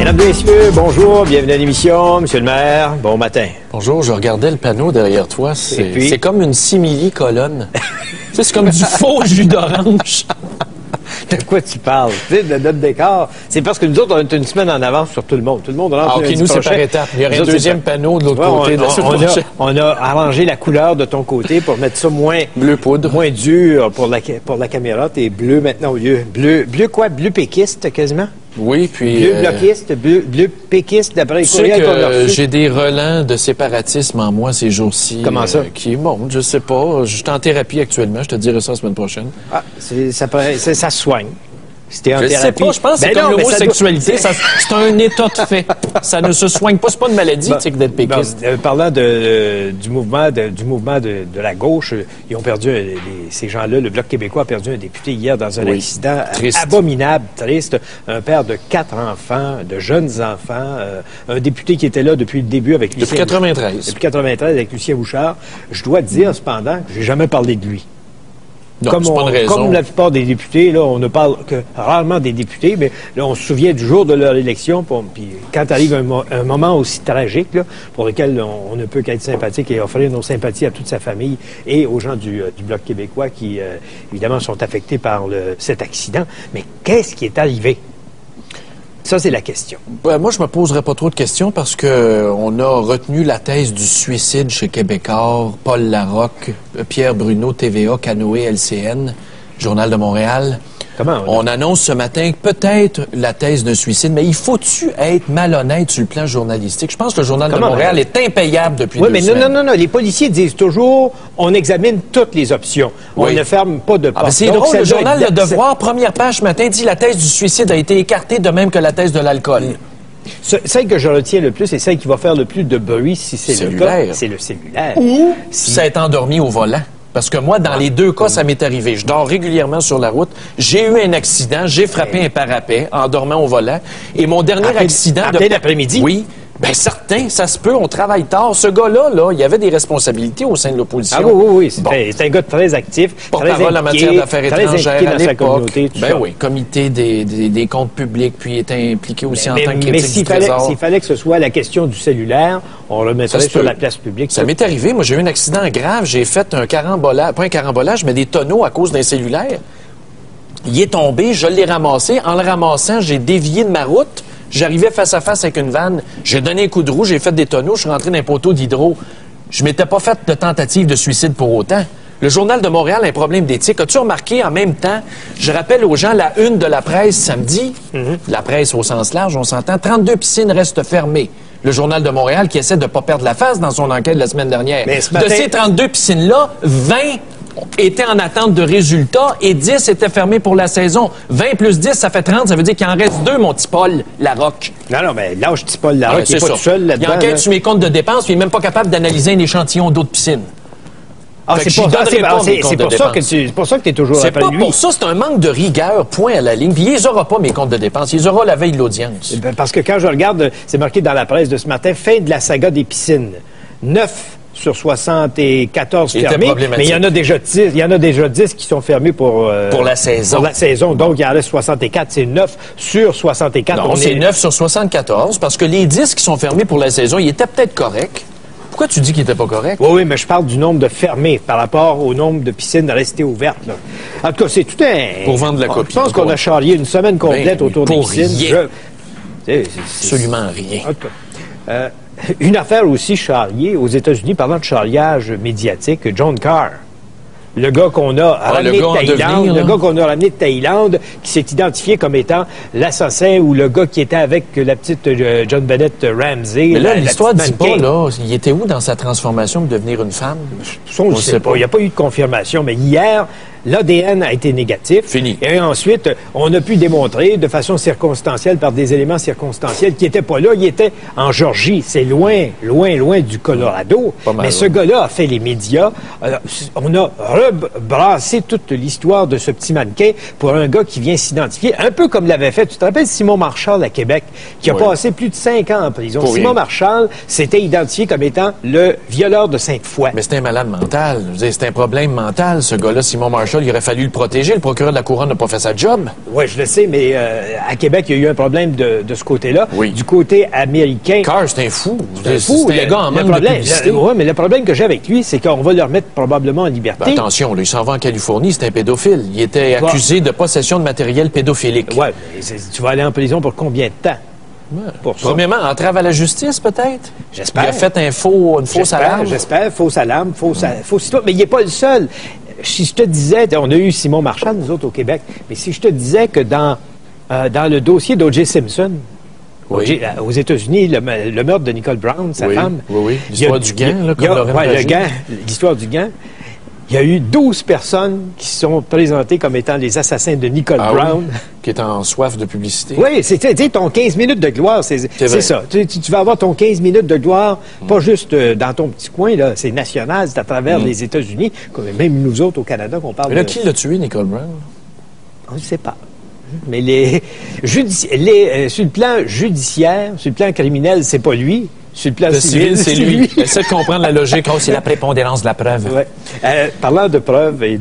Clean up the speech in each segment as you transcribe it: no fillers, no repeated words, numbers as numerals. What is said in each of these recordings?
Mesdames et messieurs, bonjour, bienvenue à l'émission. Monsieur le maire, bon matin. Bonjour, je regardais le panneau derrière toi. C'est comme une simili-colonne. C'est comme du faux jus d'orange. De quoi tu parles? Tu sais, de notre décor. C'est parce que nous autres, on est une semaine en avance sur tout le monde. Tout le monde rentre. Ah, OK, nous, c'est par étapes. Il y aurait un deuxième panneau de l'autre côté. On a arrangé la couleur de ton côté pour mettre ça moins... Bleu poudre. Moins dur pour la caméra. T'es bleu maintenant au lieu. Bleu quoi? Bleu péquiste, quasiment? Oui, puis... Bleu bloquiste, bleu péquiste, d'après les courriels qu'on a reçus. J'ai des relents de séparatisme en moi ces jours-ci. Comment ça? Qui est bon, je sais pas. Je suis en thérapie actuellement. Je te dirai ça la semaine prochaine. Ah, ça se soigne. C'était en je thérapie. Sais pas, je pense que c'est comme l'homosexualité. C'est un état de fait. Ça ne se soigne pas. C'est pas une maladie, tu sais, que d'être péquiste. Parlant du mouvement de la gauche, ils ont perdu, ces gens-là, le Bloc québécois a perdu un député hier dans un accident abominable, triste. Un père de 4 enfants, de jeunes enfants, un député qui était là depuis le début avec Lucien. Depuis 93. Depuis 93 avec Lucien Bouchard. Je dois te dire, cependant, que j'ai jamais parlé de lui. Non, comme la plupart des députés, là, on ne parle que rarement des députés, mais là, on se souvient du jour de leur élection. Puis quand arrive un moment aussi tragique, là, pour lequel on ne peut qu'être sympathique et offrir nos sympathies à toute sa famille et aux gens du Bloc québécois qui, évidemment, sont affectés par cet accident. Mais qu'est-ce qui est arrivé? Ça, c'est la question. Moi, je me poserais pas trop de questions parce que on a retenu la thèse du suicide chez Québécois, Paul Larocque, Pierre Bruno, TVA, Canoë, LCN, Journal de Montréal. Comment? On annonce ce matin peut-être la thèse d'un suicide, mais il faut-tu être malhonnête sur le plan journalistique? Je pense que le Journal de Montréal est impayable depuis 2 semaines. Non. Les policiers disent toujours, on examine toutes les options. On ne ferme pas de porte. C'est drôle, le Journal Le Devoir, première page ce matin, dit la thèse du suicide a été écartée, de même que la thèse de l'alcool. Celle que je retiens le plus et celle qui va faire le plus de bruit, si c'est le cas, c'est le cellulaire. Ou s'être endormi au volant. Parce que moi, dans les deux cas, ça m'est arrivé. Je dors régulièrement sur la route. J'ai eu un accident. J'ai frappé un parapet en dormant au volant. Et mon dernier accident... Après l'après-midi? Oui. Bien, certain, ça se peut. On travaille tard. Ce gars-là, il y avait des responsabilités au sein de l'opposition. Ah oui. C'est un gars très actif, porte-parole en matière d'affaires étrangères à l'époque. Ben oui, comité des comptes publics, puis il était impliqué aussi en tant que critique du Trésor. Mais s'il fallait que ce soit la question du cellulaire, on le remettrait sur la place publique. Ça m'est arrivé. Moi, j'ai eu un accident grave. J'ai fait un carambolage, pas un carambolage, mais des tonneaux à cause d'un cellulaire. Il est tombé, je l'ai ramassé. En le ramassant, j'ai dévié de ma route. J'arrivais face à face avec une vanne. J'ai donné un coup de roue, j'ai fait des tonneaux, je suis rentré dans un poteau d'hydro. Je m'étais pas fait de tentative de suicide pour autant. Le Journal de Montréal a un problème d'éthique. As-tu remarqué en même temps, je rappelle aux gens la une de la presse samedi, la presse au sens large, on s'entend, 32 piscines restent fermées. Le Journal de Montréal qui essaie de ne pas perdre la face dans son enquête la semaine dernière. Mais ce matin... De ces 32 piscines-là, 20 étaient en attente de résultats et 10 étaient fermés pour la saison. 20 plus 10, ça fait 30. Ça veut dire qu'il en reste 2, mon petit Paul Larocque. Non, mais lâche petit Paul Larocque, il n'est pas tout seul là-dedans. Il enquête sur mes comptes de dépenses, puis il n'est même pas capable d'analyser un échantillon d'eau de piscine. Ah, c'est pour ça que tu es toujours après lui. C'est pas pour ça, c'est un manque de rigueur, point à la ligne. Puis il les aura pas, mes comptes de dépenses. Il les aura la veille de l'audience. Parce que quand je regarde, c'est marqué dans la presse de ce matin, fin de la saga des piscines. 9 sur 74 fermés, mais il y en a déjà 10. Il y en a déjà 10 qui sont fermés pour la saison. Pour la saison. Donc, il en reste 64. C'est 9 sur 64. Non, c'est 9 sur 74, parce que les 10 qui sont fermés pour la saison, ils étaient peut-être corrects. Pourquoi tu dis qu'il n'était pas correct? Oui, mais je parle du nombre de fermés par rapport au nombre de piscines restées ouvertes. Là. En tout cas, c'est tout un... Pour vendre la copie. Je pense qu'on a charrié une semaine complète autour des piscines. Absolument rien. En tout cas, une affaire aussi charriée aux États-Unis, parlant de charriage médiatique, John Carr. Le gars qu'on a ramené de Thaïlande, qui s'est identifié comme étant l'assassin ou le gars qui était avec la petite John Bennett Ramsey. Mais là, l'histoire ne dit pas, là, il était où dans sa transformation pour devenir une femme? On ne sait pas. Il n'y a pas eu de confirmation, mais hier, l'ADN a été négatif. Fini. Et ensuite, on a pu démontrer de façon circonstancielle, par des éléments circonstanciels, qui n'étaient pas là. Il était en Georgie. C'est loin, loin, loin du Colorado. Mais ce gars-là a fait les médias. On a rebrassé toute l'histoire de ce petit mannequin pour un gars qui vient s'identifier, un peu comme l'avait fait, tu te rappelles, Simon Marchal à Québec, qui a passé plus de 5 ans en prison. Simon Marchal s'était identifié comme étant le violeur de Sainte-Foy. Mais c'était un malade mental. C'était un problème mental, ce gars-là, Simon Marchal. Marshall, il aurait fallu le protéger. Le procureur de la Couronne n'a pas fait sa job. Oui, je le sais, mais à Québec, il y a eu un problème de ce côté-là. Oui. Du côté américain... Carr, c'est un fou. C'est un fou. C'est un gars en manque de publicité. Oui, mais le problème que j'ai avec lui, c'est qu'on va le remettre probablement en liberté. Ben, attention, là, il s'en va en Californie, c'est un pédophile. Il était accusé de possession de matériel pédophilique. Oui, tu vas aller en prison pour combien de temps? Pour ça. Premièrement, entrave à la justice, peut-être? J'espère. Il a fait une fausse alarme. J'espère, fausse alarme, fausse histoire. Mais il n'est pas le seul. Si je te disais, on a eu Simon Marchand, nous autres, au Québec, mais si je te disais que dans le dossier d'O.J. Simpson, oui. aux États-Unis, le meurtre de Nicole Brown, sa femme... Oui. L'histoire du gant, là, comme l'histoire du gant. Il y a eu 12 personnes qui se sont présentées comme étant les assassins de Nicole Brown. Oui, qui est en soif de publicité. Oui, c'est ton 15 minutes de gloire, c'est ça. Tu vas avoir ton 15 minutes de gloire, pas juste dans ton petit coin, là, c'est national, c'est à travers les États-Unis, même nous autres au Canada qu'on parle. Mais là, qui l'a tué, Nicole Brown? On ne sait pas. Mais sur le plan judiciaire, sur le plan criminel, c'est pas lui. Sur le plan civil, c'est lui. Essaie de comprendre la logique. C'est la prépondérance de la preuve. Ouais. Parlant de preuves et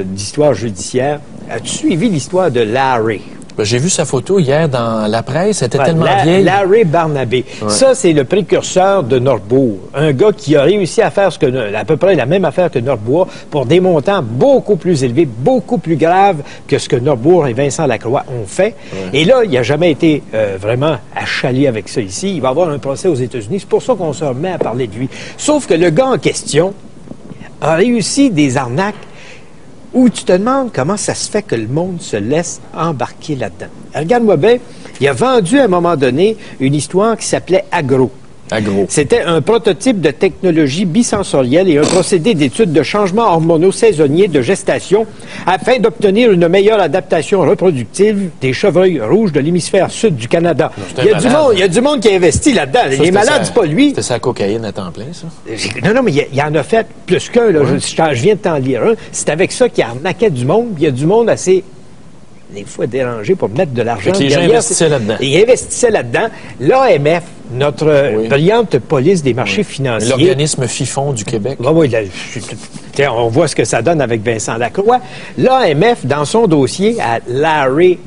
d'histoire judiciaire, as-tu suivi l'histoire de Larry? Ben, j'ai vu sa photo hier dans la presse. Elle était tellement vieille. Larry Barnabé. Ouais. Ça, c'est le précurseur de Northbourg. Un gars qui a réussi à faire à peu près la même affaire que Northbourg pour des montants beaucoup plus élevés, beaucoup plus graves que ce que Northbourg et Vincent Lacroix ont fait. Ouais. Et là, il n'a jamais été vraiment achalé avec ça ici. Il va avoir un procès aux États-Unis. C'est pour ça qu'on se remet à parler de lui. Sauf que le gars en question a réussi des arnaques où tu te demandes comment ça se fait que le monde se laisse embarquer là-dedans. Regarde-moi bien, il a vendu à un moment donné une histoire qui s'appelait Agro. C'était un prototype de technologie bisensorielle et un procédé d'étude de changements hormonaux saisonniers de gestation afin d'obtenir une meilleure adaptation reproductive des chevreuils rouges de l'hémisphère sud du Canada. Il y a du monde qui a investi là-dedans. Les malades, c'est pas lui. C'était sa cocaïne à temps plein, ça? Non, mais il en a fait plus qu'un. Je viens de t'en lire un. C'est avec ça qu'il arnaquait du monde. Il y a du monde assez... des fois dérangé pour mettre de l'argent derrière. Les gens investissaient là-dedans. Ils investissaient là-dedans. L'AMF, notre brillante police des marchés financiers... L'organisme FIFON du Québec. Oui, on voit ce que ça donne avec Vincent Lacroix. L'AMF, dans son dossier à Larry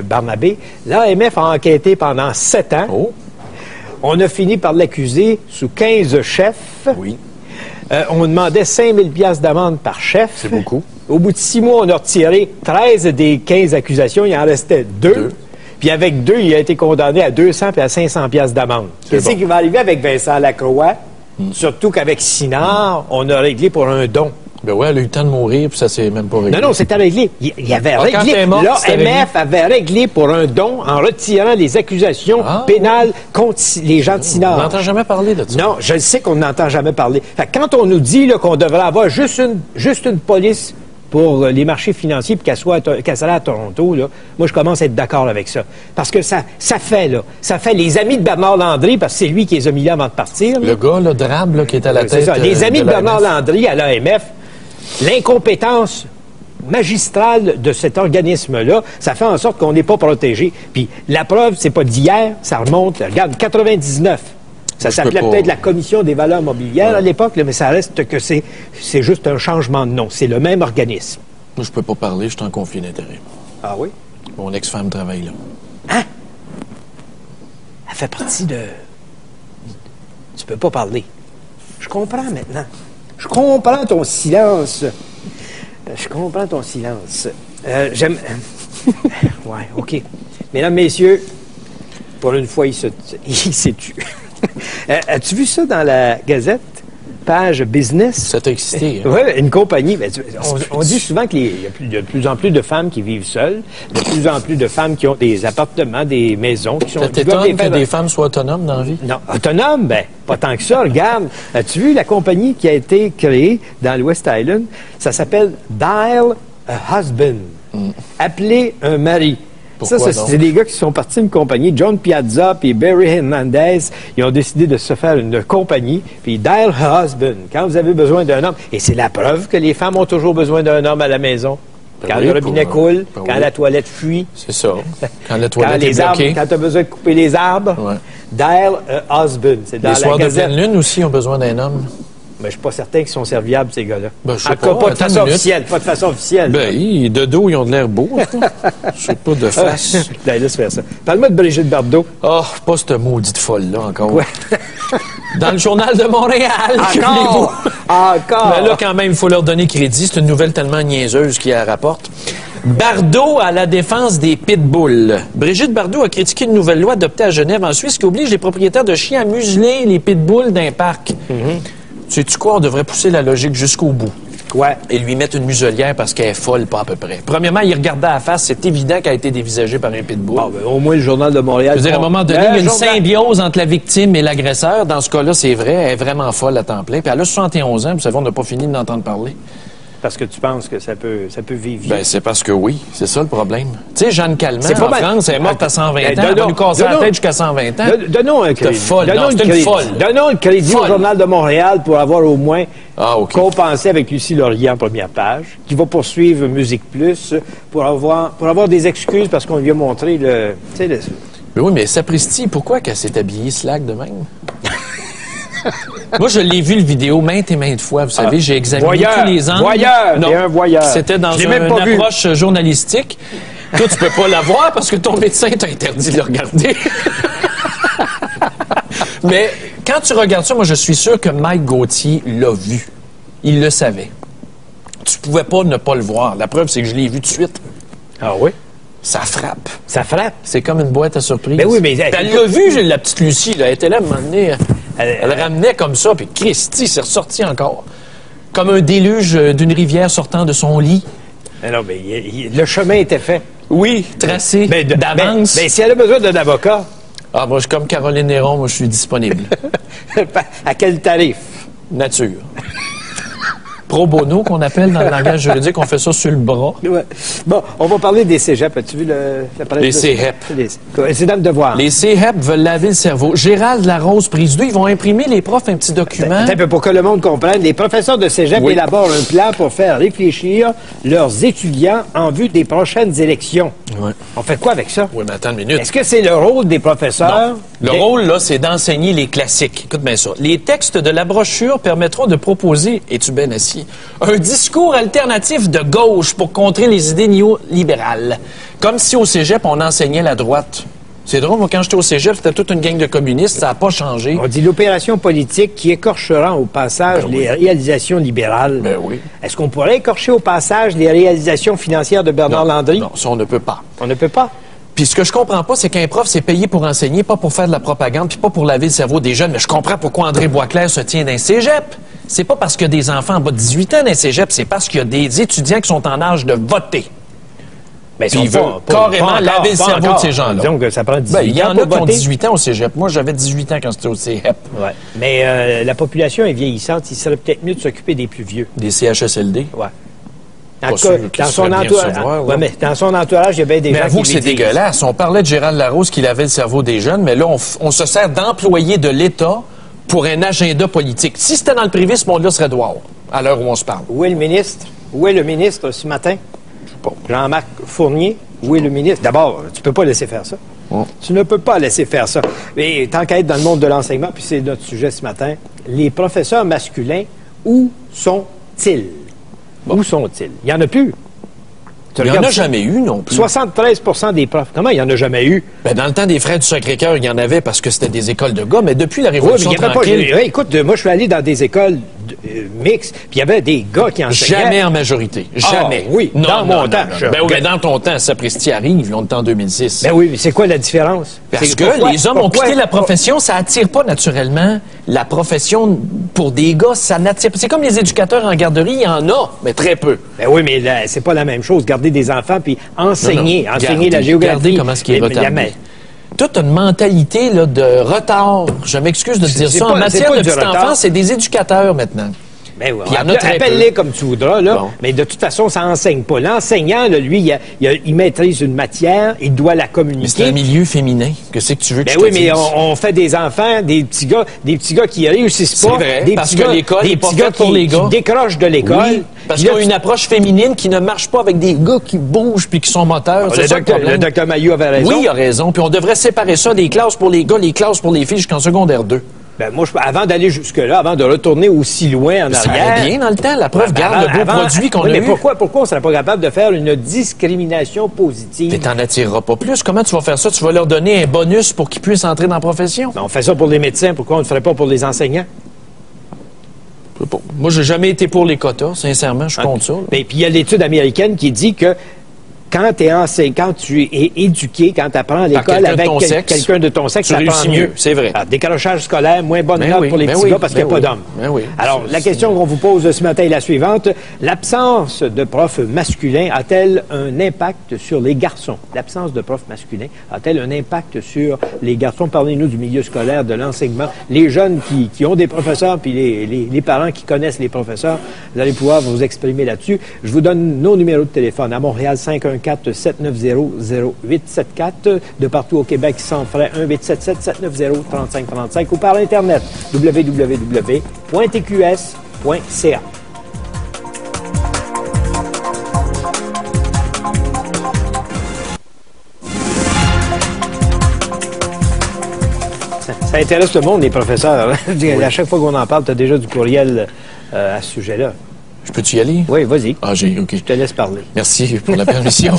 Barnabé, l'AMF a enquêté pendant 7 ans. Oh. On a fini par l'accuser sous 15 chefs. Oui. On demandait 5 000 $ d'amende par chef. C'est beaucoup. Au bout de 6 mois, on a retiré 13 des 15 accusations. Il en restait 2. Puis avec 2, il a été condamné à 200 et à 500 $ d'amende. Qu'est-ce qui va arriver avec Vincent Lacroix? Surtout qu'avec Sinard, on a réglé pour un don. Ben ouais, elle a eu le temps de mourir, puis ça s'est même pas réglé. Non, c'était réglé. Il avait réglé. L'AMF avait réglé pour un don en retirant les accusations pénales contre les gens de Sinard. On n'entend jamais parler de ça. Non, je sais qu'on n'entend jamais parler. Fait que quand on nous dit qu'on devrait avoir juste une police pour les marchés financiers puis qu'elle soit à Toronto, là, moi, je commence à être d'accord avec ça. Parce que ça fait les amis de Bernard Landry, parce que c'est lui qui les a mis là avant de partir. Là. Le gars, le drabe, là, qui est à la tête. C'est ça. Les amis de Bernard Landry à l'AMF, l'incompétence magistrale de cet organisme-là, ça fait en sorte qu'on n'est pas protégé. Puis la preuve, c'est pas d'hier, ça remonte, regarde, 99. Ça s'appelait peut-être la Commission des valeurs mobilières à l'époque, mais ça reste que c'est juste un changement de nom. C'est le même organisme. Moi, je peux pas parler, je suis en conflit d'intérêt. Ah oui? Mon ex-femme travaille là. Hein? Elle fait partie de... Tu peux pas parler. Je comprends maintenant. Je comprends ton silence. J'aime... ouais, OK. Mesdames, messieurs, pour une fois, il s'est tué. As-tu vu ça dans la Gazette? Page business? Ça t'a excité, hein? Oui, une compagnie. On dit souvent qu'il y a de plus en plus de femmes qui vivent seules, de plus en plus de femmes qui ont des appartements, des maisons. Ça t'étonne que des femmes soient autonomes dans la vie? Non, autonomes, pas tant que ça. Regarde, as-tu vu la compagnie qui a été créée dans le West Island? Ça s'appelle Dial a Husband. Appeler un mari. Pourquoi c'est des gars qui sont partis d'une compagnie. John Piazza et Barry Hernandez, ils ont décidé de se faire une compagnie. Puis Dial a Husband, quand vous avez besoin d'un homme. Et c'est la preuve que les femmes ont toujours besoin d'un homme à la maison. Quand le robinet coule, quand la toilette fuit. C'est ça. Quand la toilette est bloquée. Quand tu as besoin de couper les arbres. Ouais. Dial a Husband. C'est dans les soirs la Gazette. de pleine lune aussi ont besoin d'un homme. Mais je suis pas certain qu'ils sont serviables, ces gars-là. Ben, je sais en tout cas, pas de façon officielle. Pas de façon officielle. Ben, de dos, ils ont de l'air beaux. Je sais pas, de face. Laisse faire ça. Parle-moi de Brigitte Bardot. Oh, pas cette maudite folle-là, encore. Ouais. Dans le Journal de Montréal. Encore! Encore! Mais là, quand même, il faut leur donner crédit. C'est une nouvelle tellement niaiseuse qui la rapporte. Bardot à la défense des pitbulls. Brigitte Bardot a critiqué une nouvelle loi adoptée à Genève, en Suisse, qui oblige les propriétaires de chiens à museler les pitbulls d'un parc. Sais-tu quoi? On devrait pousser la logique jusqu'au bout. Ouais. Et lui mettre une muselière parce qu'elle est folle, pas à peu près. Premièrement, il regardait à la face, c'est évident qu'elle a été dévisagée par un pitbull. Bon, ben, au moins, le Journal de Montréal... Je veux dire, à un moment donné, il y a une symbiose entre la victime et l'agresseur. Dans ce cas-là, c'est vrai, elle est vraiment folle à temps plein. Puis elle a 71 ans, vous savez, on n'a pas fini d'entendre parler. Parce que tu penses que ça peut vivre vieux. Ben, c'est parce que oui, c'est ça le problème. Tu sais, Jeanne Calment, en mal. France, elle est morte à 120 ans, elle va nous casser la tête jusqu'à 120 ans. Donnons un crédit. Folle. Non, c'est une folle. Donnons le crédit au Journal de Montréal pour avoir au moins compensé avec Lucie Laurier en première page, qui va poursuivre Musique Plus pour avoir des excuses parce qu'on lui a montré le... Mais oui, mais sapristi, pourquoi qu'elle s'est habillée slack de même? Moi, je l'ai vu, le vidéo, maintes et maintes fois. Vous savez, j'ai examiné tous les angles. Un voyeur. C'était dans une approche journalistique. Toi, tu peux pas la voir parce que ton médecin t'a interdit de le regarder. Mais quand tu regardes ça, moi, je suis sûr que Mike Gauthier l'a vu. Il le savait. Tu pouvais pas ne pas le voir. La preuve, c'est que je l'ai vu tout de suite. Ah oui? Ça frappe. Ça frappe? C'est comme une boîte à surprise. Ben oui, mais... Elle l'a vu, la petite Lucie, là. Elle était là, à un moment donné. Elle ramenait comme ça, puis Christy s'est ressorti encore. Comme un déluge d'une rivière sortant de son lit. Mais non, mais le chemin était fait. Oui, tracé d'avance. Mais si elle a besoin d'un avocat... Ah, moi, je suis comme Caroline Néron, moi, je suis disponible. À quel tarif? Nature. Pro bono, qu'on appelle dans le langage juridique, on fait ça sur le bras. Ouais. Bon, on va parler des cégeps. As-tu vu la palette? Les cégep. C'est dans le devoir. Les cégep veulent laver le cerveau. Gérald Larose, prise 2, ils vont imprimer les profs un petit document. Pour que le monde comprenne, les professeurs de cégep élaborent un plan pour faire réfléchir leurs étudiants en vue des prochaines élections. Ouais. On fait quoi avec ça? Oui, mais attends une minute. Est-ce que c'est le rôle des professeurs? Non. Le rôle, là, c'est d'enseigner les classiques. Écoute bien ça. Les textes de la brochure permettront de proposer, es-tu bien assis, un discours alternatif de gauche pour contrer les idées néolibérales. Comme si au cégep, on enseignait la droite. C'est drôle, moi, quand j'étais au cégep, c'était toute une gang de communistes, ça n'a pas changé. On dit l'opération politique qui écorchera au passage les réalisations libérales. Ben oui. Est-ce qu'on pourrait écorcher au passage les réalisations financières de Bernard Landry? Non, ça, on ne peut pas. On ne peut pas? Puis ce que je comprends pas, c'est qu'un prof, c'est payé pour enseigner, pas pour faire de la propagande, puis pas pour laver le cerveau des jeunes. Mais je comprends pourquoi André Boisclair se tient d'un cégep. C'est pas parce qu'il y a des enfants en bas de 18 ans d'un cégep, c'est parce qu'il y a des étudiants qui sont en âge de voter. Mais il veut carrément laver le cerveau de ces gens-là. Donc, ça prend 18 ans. Il y en a qui ont 18 ans au cégep. Moi, j'avais 18 ans quand j'étais au cégep. Ouais. Mais la population est vieillissante. Il serait peut-être mieux de s'occuper des plus vieux. Des CHSLD? Ouais. En tout cas, dans son entourage, il y a bien des gens qui... Mais avoue que c'est dégueulasse. On parlait de Gérald Larose qui lavait le cerveau des jeunes, mais là, on se sert d'employés de l'État pour un agenda politique. Si c'était dans le privé, ce monde-là serait dehors, à l'heure où on se parle. Où est le ministre? Où est le ministre ce matin? Bon. Jean-Marc Fournier, où est le ministre? D'abord, tu peux pas laisser faire ça. Tu ne peux pas laisser faire ça. Mais tant qu'à être dans le monde de l'enseignement, puis c'est notre sujet ce matin, les professeurs masculins, où sont-ils? Bon. Où sont-ils? Il n'y en a plus. Il n'y en a jamais eu non plus. 73 des profs. Comment il n'y en a jamais eu? Ben, dans le temps des frères du Sacré-Cœur, il y en avait parce que c'était des écoles de gars, mais depuis la Révolution tranquille... Écoute, moi, je suis allé dans des écoles mixtes, puis il y avait des gars qui enseignaient... Jamais en majorité. Jamais. Ah, oui, non, dans mon temps. Ben oui, mais dans ton temps, Sapristi arrive, on est en 2006. Ben oui, mais c'est quoi la différence? Parce que les hommes ont quitté la profession, ça attire pas naturellement la profession pour des gars, ça n'attire pas. C'est comme les éducateurs en garderie, il y en a, mais très peu. Ben oui, mais c'est pas la même chose, garder des enfants puis enseigner la géographie. Regardez comment ce qui est retardé. Toi, tu as une mentalité là, de retard. Je m'excuse de te dire ça. En matière de petits enfants, c'est des éducateurs maintenant. Ben oui, appelle-les comme tu voudras, là, bon. Mais de toute façon, ça n'enseigne pas. L'enseignant, là, lui, il maîtrise une matière, il doit la communiquer. Mais c'est un milieu féminin. Qu'est-ce que tu veux que je te oui, dise? mais on fait des enfants, des petits gars qui réussissent pas. C'est vrai, des parce petits que gars, l'école n'est pas faite pour les gars. Qui décrochent de l'école. Oui, parce qu'il y a une approche féminine qui ne marche pas avec des gars qui bougent puis qui sont moteurs. Le docteur Mailloux avait raison. Oui, il a raison. Puis on devrait séparer ça des classes pour les gars, les classes pour les filles jusqu'en secondaire 2. Ben, moi, avant d'aller jusque-là, avant de retourner aussi loin en Ça arrière... allait bien dans le temps. La preuve, garde le beau produit qu'on a eu. Mais pourquoi on ne serait pas capable de faire une discrimination positive? Mais t'en attireras pas plus. Comment tu vas faire ça? Tu vas leur donner un bonus pour qu'ils puissent entrer dans la profession? Ben, on fait ça pour les médecins. Pourquoi on ne le ferait pas pour les enseignants? Moi, j'ai jamais été pour les quotas. Sincèrement, je suis contre ça. Et puis, il y a l'étude américaine qui dit que quand tu es éduqué, quand tu apprends à l'école avec quelqu'un de ton sexe, tu réussis mieux, c'est vrai. Alors, décrochage scolaire, moins bonne note pour les petits gars parce qu'il n'y a pas d'hommes. Alors, la question qu'on vous pose ce matin est la suivante. L'absence de profs masculins a-t-elle un impact sur les garçons? L'absence de profs masculins a-t-elle un impact sur les garçons? Parlez-nous du milieu scolaire, de l'enseignement. Les jeunes qui ont des professeurs, puis les parents qui connaissent les professeurs, vous allez pouvoir vous exprimer là-dessus. Je vous donne nos numéros de téléphone. À Montréal, 514-790-0874. De partout au Québec, sans frais, 1-877-790-3535 ou par Internet, www.tqs.ca. Ça intéresse le monde, les professeurs. À chaque fois qu'on en parle, tu as déjà du courriel à ce sujet-là. Je peux-tu y aller? Oui, vas-y. Ah, OK. Je te laisse parler. Merci pour la permission.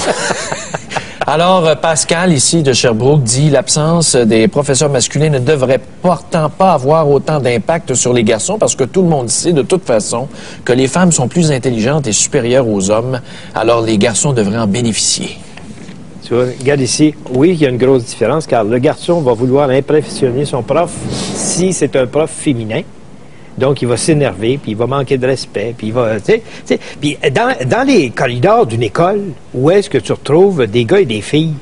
Alors, Pascal, ici, de Sherbrooke, dit « L'absence des professeurs masculins ne devrait pourtant pas avoir autant d'impact sur les garçons parce que tout le monde sait, de toute façon, que les femmes sont plus intelligentes et supérieures aux hommes. Alors, les garçons devraient en bénéficier. » Tu vois, regarde ici. Oui, il y a une grosse différence car le garçon va vouloir impressionner son prof si c'est un prof féminin. Donc, il va s'énerver, puis il va manquer de respect, puis il va, tu sais, puis dans les corridors d'une école, où est-ce que tu retrouves des gars et des filles?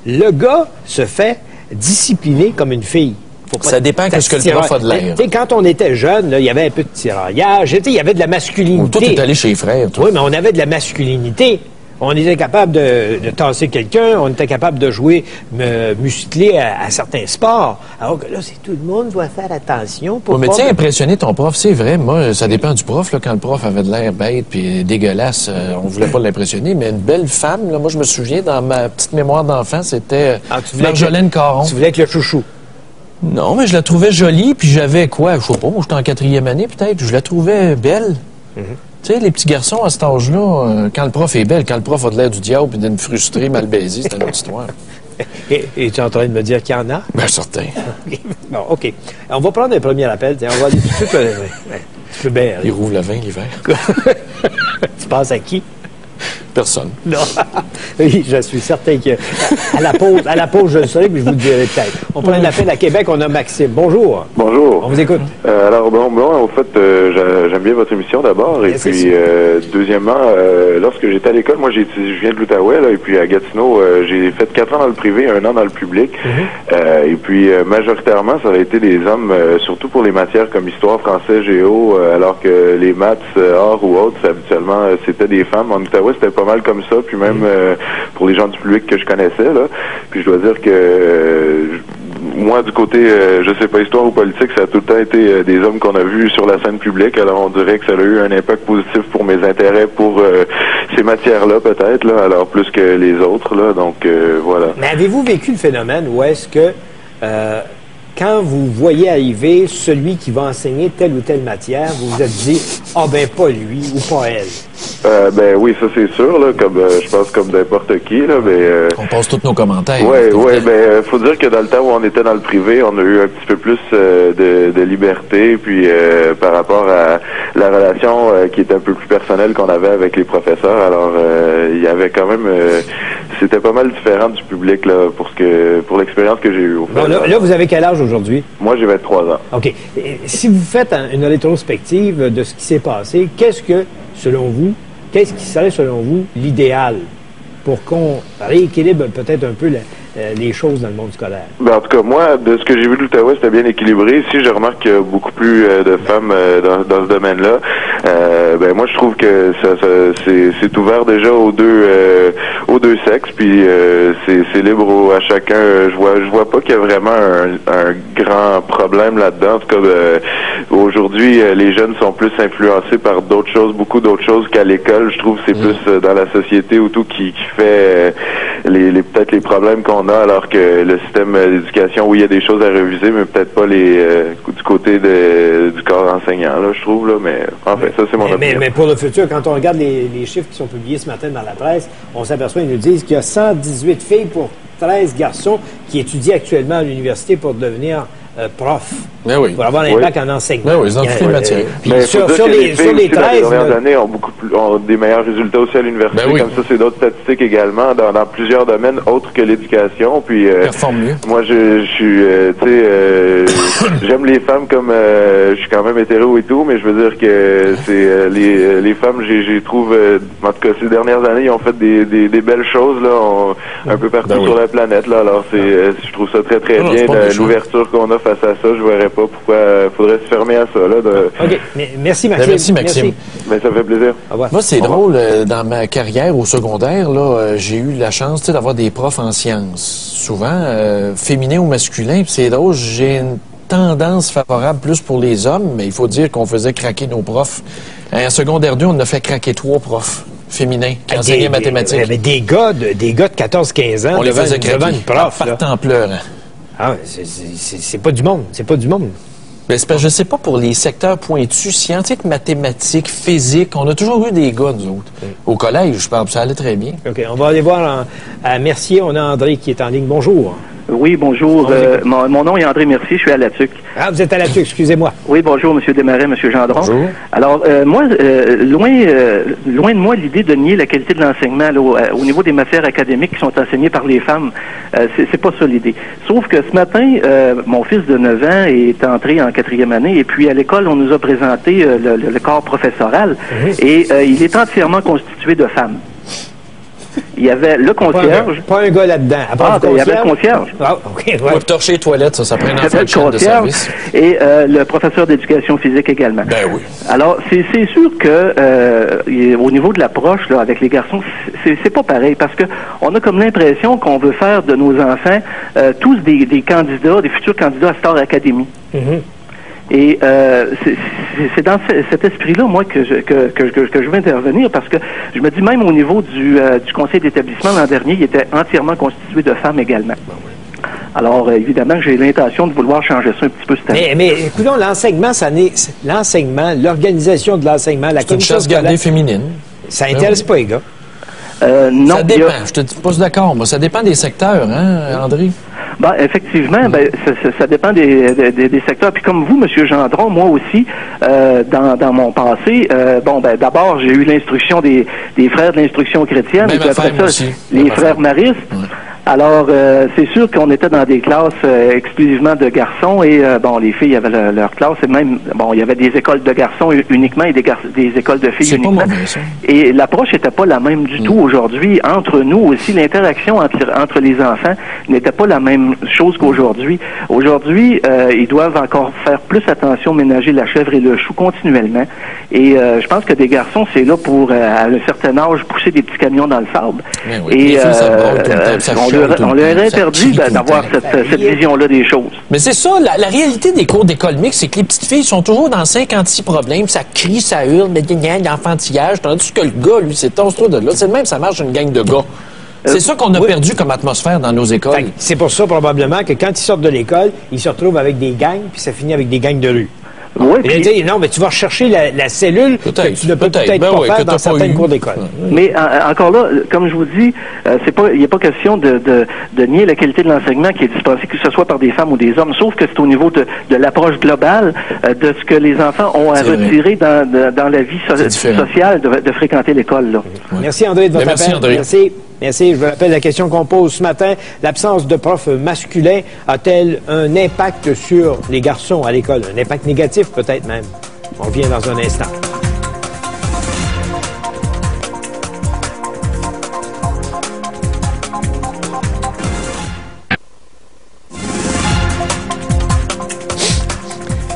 Le gars se fait discipliner comme une fille. Ça dépend de ce que le prof a de l'air. Quand on était jeune, il y avait un peu de tiraillage, il y avait de la masculinité. Toi, t'es allé chez les frères, toi. Oui, mais on avait de la masculinité. On était capable de tasser quelqu'un, on était capable de jouer musclé à certains sports. Alors que là, c'est tout le monde doit faire attention pour mais tiens, impressionner ton prof, c'est vrai. Moi, ça dépend du prof. Là, quand le prof avait de l'air bête puis dégueulasse, on voulait pas l'impressionner. Mais une belle femme, là, moi, je me souviens, dans ma petite mémoire d'enfant, c'était Marjolaine Caron. Tu voulais être le chouchou? Non, mais je la trouvais jolie, puis j'avais quoi? Je sais pas, moi, j'étais en 4e année, peut-être. Je la trouvais belle. Tu sais, les petits garçons à cet âge-là, quand le prof est belle, quand le prof a de l'air du diable et d'une frustrée mal baisée, c'est une autre histoire. Et tu es en train de me dire qu'il y en a? Bien, certain. Bon, OK. On va prendre un premier appel. Tiens, on va aller tout de suite. Il rouvre le vin l'hiver. Tu penses à qui? Personne. Non. Oui, je suis certain qu'à la pause, je le saurai, mais je vous le dirai peut-être. On prend un appel à Québec, on a Maxime. Bonjour. Bonjour. On vous écoute. Alors, bon, en fait, j'aime bien votre émission d'abord. Et puis, deuxièmement, lorsque j'étais à l'école, moi, je viens de l'Outaouais, là, et puis à Gatineau, j'ai fait 4 ans dans le privé, 1 an dans le public. Et puis, majoritairement, ça a été des hommes, surtout pour les matières comme histoire, français, géo, alors que les maths, arts ou autres, habituellement, c'était des femmes. En Outaouais, c'était pas mal comme ça, puis même pour les gens du public que je connaissais, là. Puis je dois dire que moi, du côté, je sais pas, histoire ou politique, ça a tout le temps été des hommes qu'on a vus sur la scène publique. Alors, on dirait que ça a eu un impact positif pour mes intérêts pour ces matières-là, peut-être, là, alors plus que les autres, là. Donc, voilà. Mais avez-vous vécu le phénomène où est-ce que quand vous voyez arriver celui qui va enseigner telle ou telle matière, vous vous êtes dit « Ah ben, pas lui ou pas elle ». Ben oui, ça c'est sûr, là, comme je pense comme n'importe qui, là, mais... On passe tous nos commentaires. Oui, ben faut dire que dans le temps où on était dans le privé, on a eu un petit peu plus de liberté, puis par rapport à la relation qui est un peu plus personnelle qu'on avait avec les professeurs, alors il y avait quand même... c'était pas mal différent du public, là, pour l'expérience que j'ai eue. Au fait, bon, là, vous avez quel âge aujourd'hui? Moi, j'ai 23 ans. OK. Et si vous faites une rétrospective de ce qui s'est passé, qu'est-ce qui serait, selon vous, l'idéal pour qu'on rééquilibre peut-être un peu les choses dans le monde scolaire? Ben, en tout cas, moi, de ce que j'ai vu de l'Outaouais, c'était bien équilibré. Ici, je remarque qu'il y a beaucoup plus de femmes dans ce domaine-là. Ben moi, je trouve que c'est ouvert déjà aux deux sexes, puis c'est libre à chacun. Je vois pas qu'il y a vraiment un grand problème là-dedans. En tout cas, aujourd'hui, les jeunes sont plus influencés par d'autres choses, beaucoup d'autres choses qu'à l'école. Je trouve que c'est plus dans la société ou tout qui fait peut-être les problèmes qu'on a, alors que le système d'éducation, oui, il y a des choses à réviser, mais peut-être pas du côté du corps enseignant, là, je trouve, là, mais en fait, ça, c'est mon opinion. Mais pour le futur, quand on regarde les chiffres qui sont publiés ce matin dans la presse, on s'aperçoit, ils nous disent qu'il y a 118 filles pour 13 garçons qui étudient actuellement à l'université pour devenir prof. Mais oui. Pour avoir un bac en enseignement. Mais oui, dans toutes les matières. Sur les 13... Les dernières années ont des meilleurs résultats aussi à l'université. Ben oui. Comme ça, c'est d'autres statistiques également dans plusieurs domaines autres que l'éducation. Puis performe mieux. Moi, je suis, j'aime les femmes comme je suis quand même hétéro et tout, mais je veux dire que c'est les femmes, j'ai trouve, en tout cas ces dernières années, ils ont fait des belles choses là, un peu partout sur la planète là. Alors je trouve ça très très bien l'ouverture qu'on a face à ça. Je verrais pas pourquoi faudrait se fermer à ça là. OK. Merci Maxime. Merci Maxime. Ben, ça fait plaisir. Moi, c'est drôle, dans ma carrière au secondaire, là, j'ai eu la chance d'avoir des profs en sciences, souvent féminins ou masculins. Puis c'est drôle, j'ai une tendance favorable plus pour les hommes, mais il faut dire qu'on faisait craquer nos profs. En secondaire 2, on a fait craquer 3 profs féminins qui enseignaient mathématiques. Mais des gars de 14-15 ans, on les faisait craquer une prof, partant en pleurant. Ah, c'est pas du monde. C'est pas du monde. Ben, c'est parce que je sais pas, pour les secteurs pointus, scientifiques, mathématiques, physique, on a toujours eu des gars, nous autres. Au collège, je parle, ça allait très bien. OK, on va aller voir à Mercier. On a André qui est en ligne. Bonjour. Oui, bonjour. Mon nom est André Mercier, je suis à la TUC. Ah, vous êtes à la TUC, excusez-moi. Oui, bonjour, M. Desmarais, M. Gendron. Bonjour. Alors, moi, loin de moi l'idée de nier la qualité de l'enseignement au niveau des matières académiques qui sont enseignées par les femmes. C'est pas ça l'idée. Sauf que ce matin, mon fils de 9 ans est entré en 4e année et puis à l'école, on nous a présenté le corps professoral et il est entièrement constitué de femmes. Il y avait le concierge. Pas un gars là-dedans. Il y avait le concierge. Ah, OK. Ouais. Pour torcher les toilettes, ça prend un enfant de chaîne de service. Et le professeur d'éducation physique également. Ben oui. Alors, c'est sûr que au niveau de l'approche là avec les garçons, c'est pas pareil parce que on a comme l'impression qu'on veut faire de nos enfants tous des candidats, des futurs candidats à Star Academy. Et c'est dans cet esprit-là, moi, que je veux intervenir, parce que je me dis, même au niveau du conseil d'établissement l'an dernier, il était entièrement constitué de femmes également. Alors, évidemment, j'ai l'intention de vouloir changer ça un petit peu cette année. Mais écoutons, l'enseignement, l'organisation de l'enseignement, la commission chasse gardée féminine. Ça intéresse pas les gars. Non. Ça dépend. Je te dis pas d'accord, moi. Ça dépend des secteurs, hein, André? Ben, effectivement, ça dépend des secteurs. Puis comme vous, M. Gendron, moi aussi, dans mon passé, d'abord, j'ai eu l'instruction des frères de l'instruction chrétienne. Même et puis après ça, aussi. les frères maristes. Ouais. Alors, c'est sûr qu'on était dans des classes exclusivement de garçons et, les filles avaient leur classe et même, il y avait des écoles de garçons uniquement et des écoles de filles uniquement. Pas mauvais, ça. Et l'approche n'était pas la même du tout aujourd'hui. Entre nous aussi, l'interaction entre les enfants n'était pas la même chose qu'aujourd'hui. Aujourd'hui, ils doivent encore faire plus attention, ménager la chèvre et le chou continuellement. Et je pense que des garçons, c'est là pour, à un certain âge, pousser des petits camions dans le sable. Oui. Et on leur interdit d'avoir cette vision-là des choses. Mais c'est ça, la réalité des cours d'école mixte, c'est que les petites filles sont toujours dans 56 problèmes, ça crie, ça hurle, mais il y a l'enfantillage, tandis que le gars, lui, c'est ton de là. C'est le même, ça marche une gang de gars. C'est ça qu'on a perdu comme atmosphère dans nos écoles. C'est pour ça, probablement, que quand ils sortent de l'école, ils se retrouvent avec des gangs, puis ça finit avec des gangs de rue. Oui, puis... Non, mais tu vas rechercher la cellule que tu ne peux peut-être pas faire dans certaines cours d'école. Mais encore là, comme je vous dis, il n'y a pas question de nier la qualité de l'enseignement qui est dispensé, que ce soit par des femmes ou des hommes, sauf que c'est au niveau de l'approche globale de ce que les enfants ont à retirer dans la vie sociale de fréquenter l'école. Là. Merci André de votre appel. André. Merci. Je vous rappelle la question qu'on pose ce matin. L'absence de profs masculins a-t-elle un impact sur les garçons à l'école? Un impact négatif peut-être même. On revient dans un instant.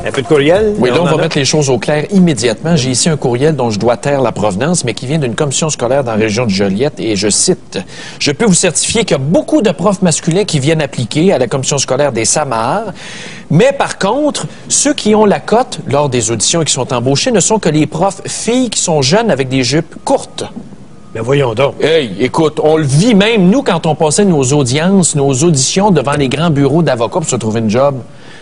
Un peu de courriel? Oui, là, on va mettre les choses au clair immédiatement. J'ai ici un courriel dont je dois taire la provenance, mais qui vient d'une commission scolaire dans la région de Joliette, et je cite, « Je peux vous certifier qu'il y a beaucoup de profs masculins qui viennent appliquer à la commission scolaire des Samars, mais par contre, ceux qui ont la cote lors des auditions et qui sont embauchés ne sont que les profs filles qui sont jeunes avec des jupes courtes. » Ben voyons donc. Hey, écoute, on le vit même, nous, quand on passait nos audiences, nos auditions devant les grands bureaux d'avocats pour se trouver une job.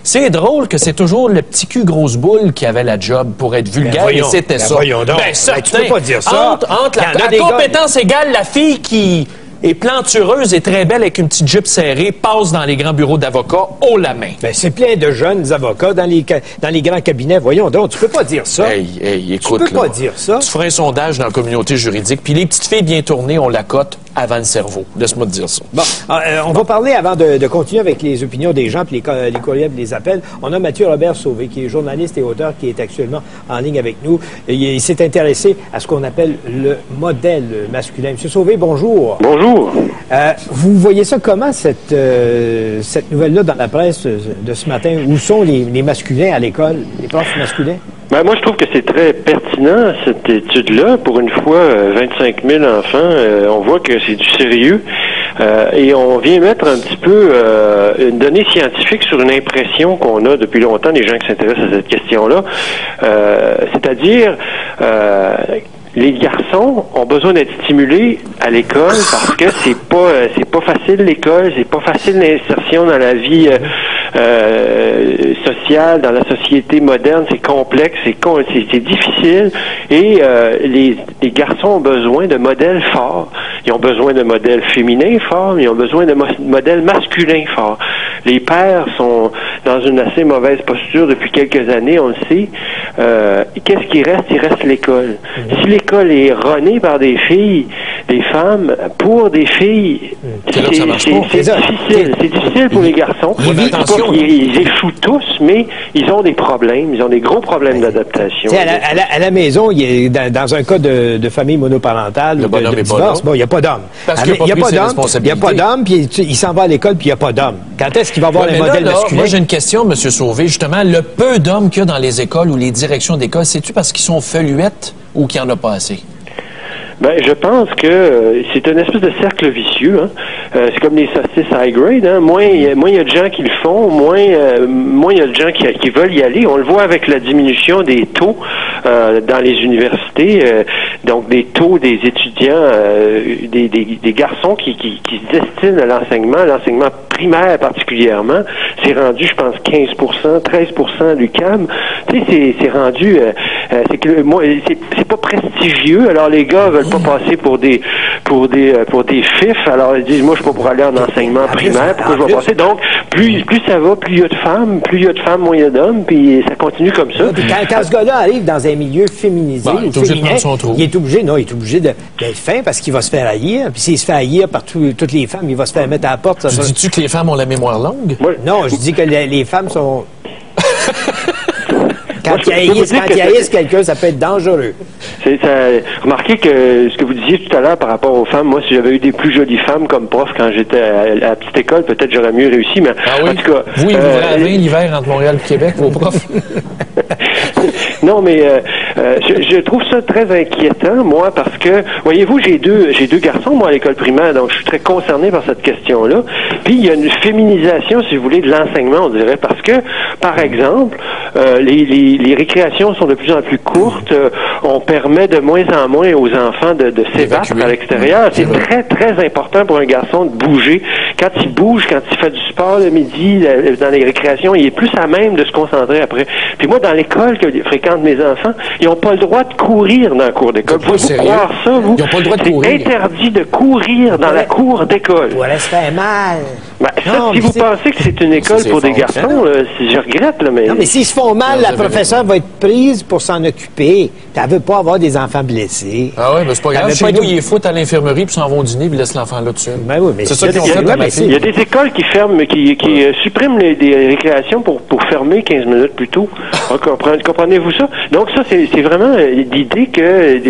C'est drôle que c'est toujours le petit cul grosse boule qui avait la job pour être vulgaire, et c'était ça. Voyons donc. Ben, certain. Tu peux pas dire ça. Entre la compétence égale, la fille qui est plantureuse et très belle avec une petite jupe serrée passe dans les grands bureaux d'avocats haut la main. Ben, c'est plein de jeunes avocats dans les grands cabinets. Voyons donc, tu peux pas dire ça. Hey, écoute, tu peux pas dire ça. Tu feras un sondage dans la communauté juridique, puis les petites filles bien tournées, on la cote avant le cerveau. Laisse-moi te dire ça. Bon, on va parler, avant de continuer avec les opinions des gens, puis les courriels, les appels. On a Mathieu Robert-Sauvé, qui est journaliste et auteur, qui est actuellement en ligne avec nous. Il s'est intéressé à ce qu'on appelle le modèle masculin. Monsieur Sauvé, bonjour. Bonjour. Vous voyez ça comment, cette nouvelle-là dans la presse de ce matin? Où sont les masculins à l'école, les profs masculins? Ben, moi, je trouve que c'est très pertinent, cette étude-là. Pour une fois, 25 000 enfants, on voit que c'est du sérieux. Et on vient mettre un petit peu une donnée scientifique sur une impression qu'on a depuis longtemps, les gens qui s'intéressent à cette question-là. C'est-à-dire... les garçons ont besoin d'être stimulés à l'école parce que c'est pas facile l'école, c'est pas facile l'insertion dans la vie sociale, dans la société moderne, c'est complexe, c'est difficile et les garçons ont besoin de modèles forts. Ils ont besoin de modèles féminins forts, mais ils ont besoin de modèles masculins forts. Les pères sont dans une assez mauvaise posture depuis quelques années, on le sait. Qu'est-ce qui reste? Il reste l'école. Si l'école est erronée par des filles, des femmes, pour des filles, c'est difficile. C'est difficile pour les garçons. Ils échouent tous, mais ils ont des problèmes. Ils ont des gros problèmes d'adaptation. À la maison, dans un cas de famille monoparentale, de divorce, bon, il n'y a pas d'homme. Il n'y a pas d'homme, puis il s'en va à l'école, puis il n'y a pas d'homme. Quand est-ce qu'il va avoir les modèles masculins? Moi, j'ai une question, M. Sauvé. Justement, le peu d'hommes qu'il y a dans les écoles ou les directions d'école, c'est-tu parce qu'ils sont feluettes ou qu'il n'y en a pas assez? Ben, je pense que c'est une espèce de cercle vicieux. Hein. C'est comme les saucisses high grade. Hein. Moins il y a de gens qui le font, moins il y a de gens qui veulent y aller. On le voit avec la diminution des taux dans les universités. Donc, des taux des étudiants, des garçons qui se destinent à l'enseignement primaire particulièrement. C'est rendu, je pense, 15%, 13% à l'UQAM. Tu sais, c'est rendu... c'est pas prestigieux. Alors, les gars veulent pas passer pour des fifs. Alors, ils disent, moi, je suis pas pour aller en enseignement primaire. Pourquoi je vais passer? Donc, plus ça va, plus il y a de femmes, moins il y a d'hommes, puis ça continue comme ça. Quand ce gars-là arrive dans un milieu féminisé, il est obligé de prendre son trou. Il est obligé d'être fin parce qu'il va se faire haïr. Puis s'il se fait haïr par toutes les femmes, il va se faire mettre à la porte. Tu dis-tu que les femmes ont la mémoire longue? Non, je dis que les femmes sont... Quand ils haïssent quelqu'un, ça peut être dangereux. Remarquez que ce que vous disiez tout à l'heure par rapport aux femmes, moi, si j'avais eu des plus jolies femmes comme prof quand j'étais à la petite école, peut-être j'aurais mieux réussi, mais en tout cas... Vous, il vous ravez l'hiver entre Montréal et Québec, vos profs? Non, mais je trouve ça très inquiétant, moi, parce que, voyez-vous, j'ai deux garçons, moi, à l'école primaire, donc je suis très concerné par cette question-là. Puis, il y a une féminisation, si vous voulez, de l'enseignement, on dirait, parce que, par exemple, les récréations sont de plus en plus courtes, on permet de moins en moins aux enfants de s'ébattre à l'extérieur. C'est très, très important pour un garçon de bouger. Quand il bouge, quand il fait du sport le midi, dans les récréations, il est plus à même de se concentrer après. Puis moi, dans l'école que fréquentent mes enfants, ils n'ont pas le droit de courir dans la cour d'école. Pouvez-vous croire ça, vous? Ils n'ont pas le droit de courir. C'est interdit de courir dans la cour d'école. Voilà, ça fait mal. Ben, si vous pensez que c'est une école pour des garçons, je regrette, là, mais... Non, mais s'ils se font mal, la professeure va être prise pour s'en occuper. Elle veut pas avoir des enfants blessés. Ah oui, mais c'est pas grave. Chez nous, ils les foutent à l'infirmerie puis s'en vont dîner puis laissent l'enfant là dessus. Ben oui, mais c'est ça qu'ils ont fait à ma fille. Il y a des écoles qui ferment, qui suppriment des récréations pour fermer 15 minutes plus tôt. Comprenez-vous ça? Donc ça, c'est vraiment l'idée que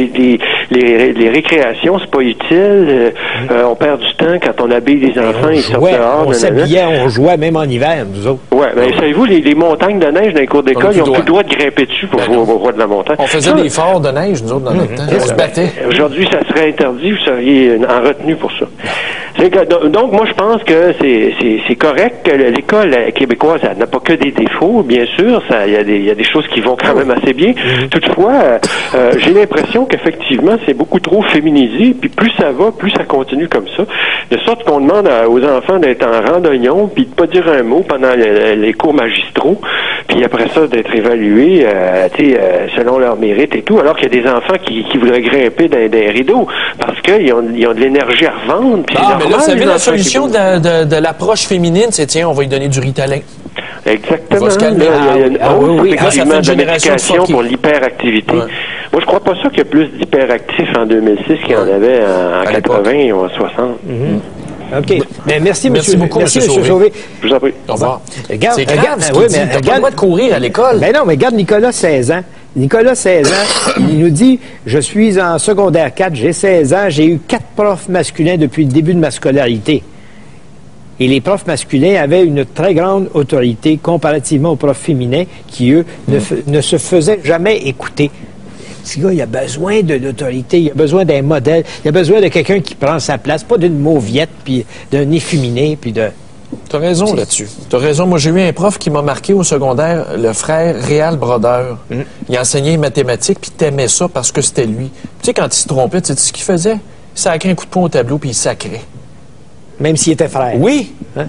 les récréations, c'est pas utile. On perd du temps quand on habille les enfants, ils sortent dehors. On s'habillait, on jouait même en hiver, nous autres. Oui, mais savez-vous, les montagnes de neige dans les cours d'école, ils n'ont plus le droit de grimper dessus pour voir au roi de la montagne. On faisait des forts de neige, nous autres, dans notre temps. On se battait. Aujourd'hui, ça serait interdit, vous seriez en retenue pour ça. Donc, moi, je pense que c'est correct que l'école québécoise n'a pas que des défauts, bien sûr. Il y a des choses qui vont quand même assez bien. Toutefois, j'ai l'impression qu'effectivement, c'est beaucoup trop féminisé. Puis plus ça va, plus ça continue comme ça. De sorte qu'on demande aux enfants d'être en rang d'oignon, puis de pas dire un mot pendant les cours magistraux. Puis après ça, d'être évalués selon leur mérite et tout. Alors qu'il y a des enfants qui voudraient grimper dans des rideaux parce qu'ils ont de l'énergie à revendre. Puis mais là, vous savez, la solution de l'approche féminine, c'est tiens, on va lui donner du Ritalin. Exactement. Il va se calmer. Effectivement, de médication pour l'hyperactivité. Ouais. Moi, je crois pas ça qu'il y a plus d'hyperactifs en 2006 qu'il y en avait en 80 ou en 60. OK. Mais merci beaucoup, M. Sauvé. Je vous en prie. Au revoir. C'est grave, t'as pas le droit de courir à l'école. Ben non, mais regarde Nicolas, 16 ans. Nicolas, 16 ans, il nous dit « Je suis en secondaire 4, j'ai 16 ans, j'ai eu 4 profs masculins depuis le début de ma scolarité. » Et les profs masculins avaient une très grande autorité comparativement aux profs féminins qui, eux, ne se faisaient jamais écouter. Ce gars, il a besoin de l'autorité, il a besoin d'un modèle, il a besoin de quelqu'un qui prend sa place, pas d'une mauviette, puis d'un efféminé, puis de... T'as raison là-dessus. T'as raison. Moi, j'ai eu un prof qui m'a marqué au secondaire, le frère Réal Brodeur. Il enseignait les mathématiques, puis t'aimais ça parce que c'était lui. Tu sais, quand il se trompait, tu sais ce qu'il faisait? Il sacrait un coup de poing au tableau, puis il sacrait. Même s'il était frère. Oui. Hein?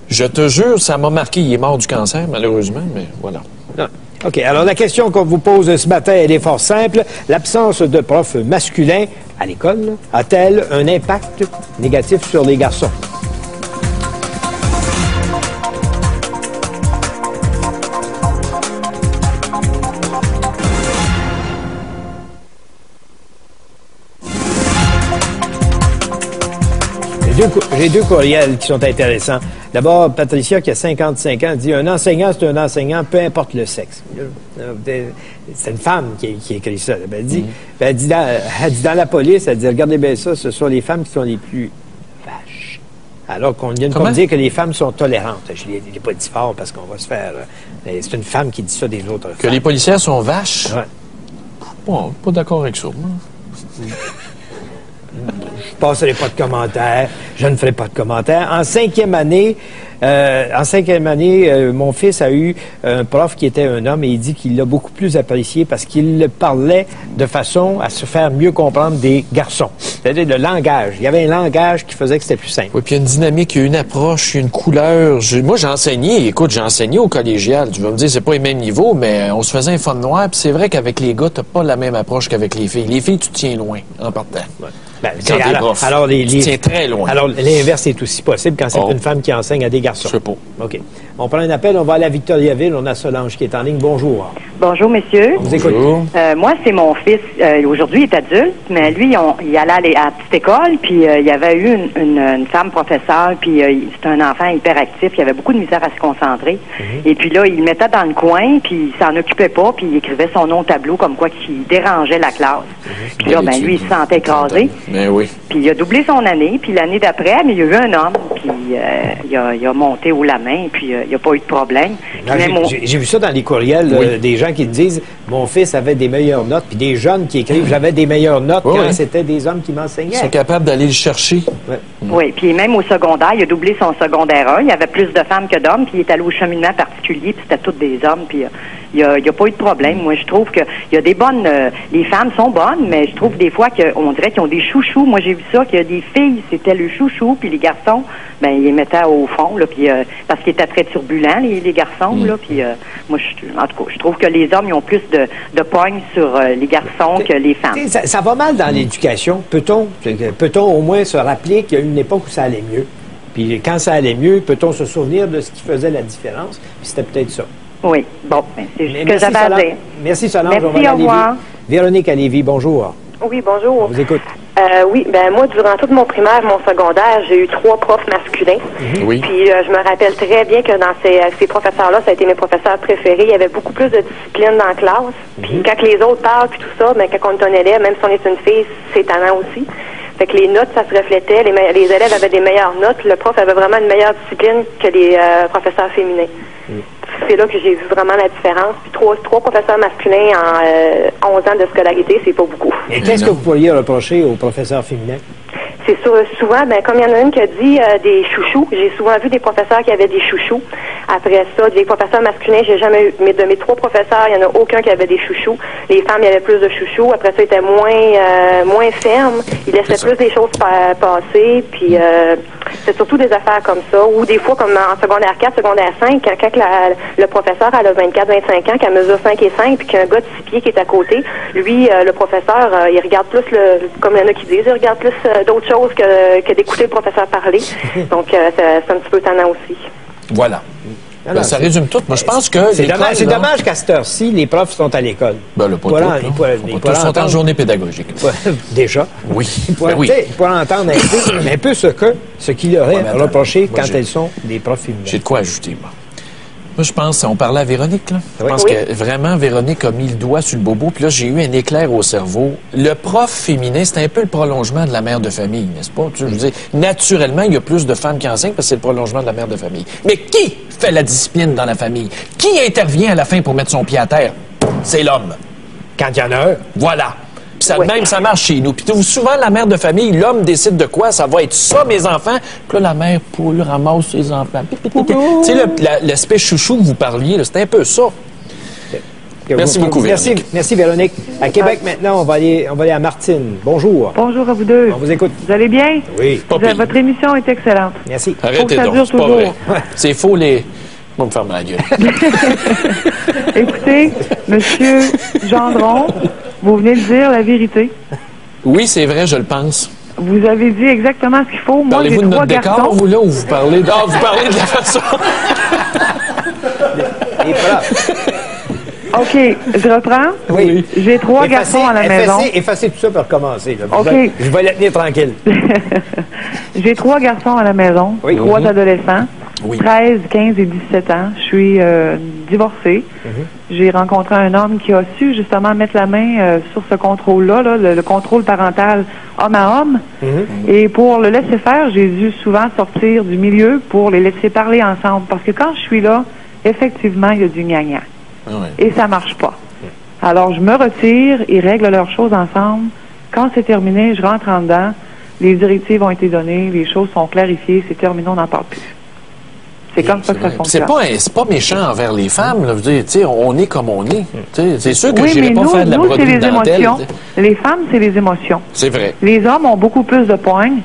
Je te jure, ça m'a marqué. Il est mort du cancer, malheureusement, mais voilà. Non. OK. Alors, la question qu'on vous pose ce matin, elle est fort simple. L'absence de profs masculins à l'école a-t-elle un impact négatif sur les garçons? J'ai deux courriels qui sont intéressants. D'abord, Patricia, qui a 55 ans, dit « Un enseignant, c'est un enseignant, peu importe le sexe. » C'est une femme qui écrit ça. Elle dit, dans la police, elle dit « Regardez bien ça, ce sont les femmes qui sont les plus vaches. » Alors qu'on vient de me dire que les femmes sont tolérantes. Je ne l'ai pas dit fort parce qu'on va se faire... c'est une femme qui dit ça des autres femmes. Que les policières sont vaches? Ouais. Bon, pas d'accord avec ça. Je ne passerai pas de commentaires. Je ne ferai pas de commentaires. En cinquième année, mon fils a eu un prof qui était un homme et il dit qu'il l'a beaucoup plus apprécié parce qu'il parlait de façon à se faire mieux comprendre des garçons. C'est-à-dire le langage. Il y avait un langage qui faisait que c'était plus simple. Oui, puis il y a une dynamique, il y a une approche, il y a une couleur. Moi, j'ai enseigné au collégial. Tu vas me dire, c'est pas les mêmes niveaux, mais on se faisait un fun noir. Puis c'est vrai qu'avec les gars, t'as pas la même approche qu'avec les filles. Les filles, tu te tiens loin en partant. Ouais. Alors, tu tiens très loin. Alors, l'inverse est aussi possible quand c'est une femme qui enseigne à des garçons. Je sais pas. OK. On prend un appel, on va aller à Victoriaville. On a Solange qui est en ligne. Bonjour. Bonjour, messieurs. On vous écoute. Moi, c'est mon fils. Aujourd'hui, il est adulte, mais lui, il allait à la petite école, puis il y avait eu une femme professeure, puis c'était un enfant hyperactif. Il avait beaucoup de misère à se concentrer. Et puis là, il le mettait dans le coin, puis il s'en occupait pas, puis il écrivait son nom au tableau comme quoi qu'il dérangeait la classe. Puis là, lui, il se sentait écrasé. Mais oui. Puis il a doublé son année, puis l'année d'après, mais il y a eu un homme, puis il a monté haut la main, puis il n'y a pas eu de problème. J'ai vu ça dans les courriels des gens qui disent « Mon fils avait des meilleures notes », puis des jeunes qui écrivent « J'avais des meilleures notes quand c'était des hommes qui m'enseignaient. » Ils sont capables d'aller le chercher. Oui, puis même au secondaire, il a doublé son secondaire 1. Il y avait plus de femmes que d'hommes, puis il est allé au cheminement particulier, puis c'était toutes des hommes, puis il n'y a pas eu de problème. Moi, je trouve que il y a des bonnes... les femmes sont bonnes, mais je trouve des fois qu'on dirait qu'ils ont des chouchous. Moi, j'ai vu ça, qu'il y a des filles, c'était le chouchou, puis les garçons, ben ils les mettaient au fond, là, puis parce qu'ils étaient très turbulents, les garçons, là, puis moi, en tout cas, je trouve que les hommes, ils ont plus de pogne sur les garçons que les femmes. Ça va mal dans l'éducation. Peut-on au moins se rappeler qu'il y a une époque où ça allait mieux? Puis quand ça allait mieux, peut-on se souvenir de ce qui faisait la différence? Puis c'était peut-être ça. Oui, bon, c'est juste ce que j'avais à dire. Merci Solange. Merci, au revoir. Véronique à Lévis, bonjour. Oui, bonjour. On vous écoute. Oui, moi, durant tout mon primaire, mon secondaire, j'ai eu 3 profs masculins. Oui. Puis je me rappelle très bien que dans ces professeurs-là, ça a été mes professeurs préférés. Il y avait beaucoup plus de discipline dans la classe. Puis quand les autres parlent, puis tout ça, ben, quand on est un élève, même si on est une fille, c'est tannant aussi. Fait que les notes, ça se reflétait. Les élèves avaient des meilleures notes. Le prof avait vraiment une meilleure discipline que les professeurs féminins. C'est là que j'ai vu vraiment la différence. Puis 3 professeurs masculins en 11 ans de scolarité, c'est pas beaucoup. Et qu'est-ce que vous pourriez reprocher aux professeurs féminins? c'est souvent, ben, comme il y en a une qui a dit des chouchous, j'ai souvent vu des professeurs qui avaient des chouchous. Après ça, des professeurs masculins, j'ai jamais eu, mais de mes 3 professeurs, il y en a aucun qui avait des chouchous. Les femmes, il y avait plus de chouchous. Après ça, ils étaient moins fermes. Ils laissaient plus des choses passer. Puis c'est surtout des affaires comme ça. Ou des fois, comme en secondaire 4, secondaire 5, quand le professeur elle a 24-25 ans, qu'elle mesure 5 et 5, puis qu'il y a un gars de 6 pieds qui est à côté, lui, le professeur, il regarde plus, comme il y en a qui disent, il regarde plus d'autres choses que d'écouter le professeur parler. Donc, c'est un petit peu tannant aussi. Voilà. Ben, ça résume tout. Moi, je pense que c'est dommage qu'à cette heure-ci, les profs sont à l'école. Ben, le pas tous sont en journée pédagogique. Déjà. Oui. Ils pourraient entendre un peu ce qu'il aurait reproché quand elles sont des profs féminins. J'ai de quoi ajouter, moi. Moi, je pense, on parlait à Véronique, là. Je pense que vraiment, Véronique a mis le doigt sur le bobo, puis là, j'ai eu un éclair au cerveau. Le prof féminin, c'est un peu le prolongement de la mère de famille, n'est-ce pas? Je veux dire, naturellement, il y a plus de femmes qui enseignent parce que c'est le prolongement de la mère de famille. Mais qui fait la discipline dans la famille? Qui intervient à la fin pour mettre son pied à terre? C'est l'homme. Quand il y en a un. Voilà. Puis ça, même, ça marche chez nous. Puis souvent, la mère de famille, l'homme décide de quoi? Ça va être ça, mes enfants. Puis là, la mère poule ramasse ses enfants. Tu sais, l'aspect chouchou que vous parliez, c'est un peu ça. Merci beaucoup, Véronique. Merci, Véronique. À Québec, maintenant, on va aller à Martine. Bonjour. Bonjour à vous deux. On vous écoute. Vous allez bien? Oui. Votre émission est excellente. Merci. Arrêtez donc, c'est pas vrai. C'est faux, les... On va me faire ma gueule. Écoutez, Monsieur Gendron, vous venez de dire la vérité. Oui, c'est vrai, je le pense. Vous avez dit exactement ce qu'il faut. Moi, parlez-vous de notre décor, vous, là, ou vous parlez de... vous parlez de la façon... OK, je reprends. Oui. J'ai 3 garçons à la maison. Effacez tout ça pour recommencer. Là. OK. Je vais la tenir tranquille. J'ai 3 garçons à la maison, 3 adolescents, 13, 15 et 17 ans. Je suis divorcée. J'ai rencontré un homme qui a su justement mettre la main sur ce contrôle-là, le contrôle parental homme à homme. Et pour le laisser faire, j'ai dû souvent sortir du milieu pour les laisser parler ensemble. Parce que quand je suis là, effectivement, il y a du gna-gna. Et ça marche pas. Alors, je me retire, ils règlent leurs choses ensemble. Quand c'est terminé, je rentre en dedans. Les directives ont été données, les choses sont clarifiées, c'est terminé, on n'en parle plus. C'est comme ça que ça fonctionne. C'est pas méchant envers les femmes. Là. Je veux dire, on est comme on est. C'est sûr que je n'irai pas faire de la broderie de dentelle. Les femmes, c'est les émotions. C'est vrai. Les hommes ont beaucoup plus de poignes.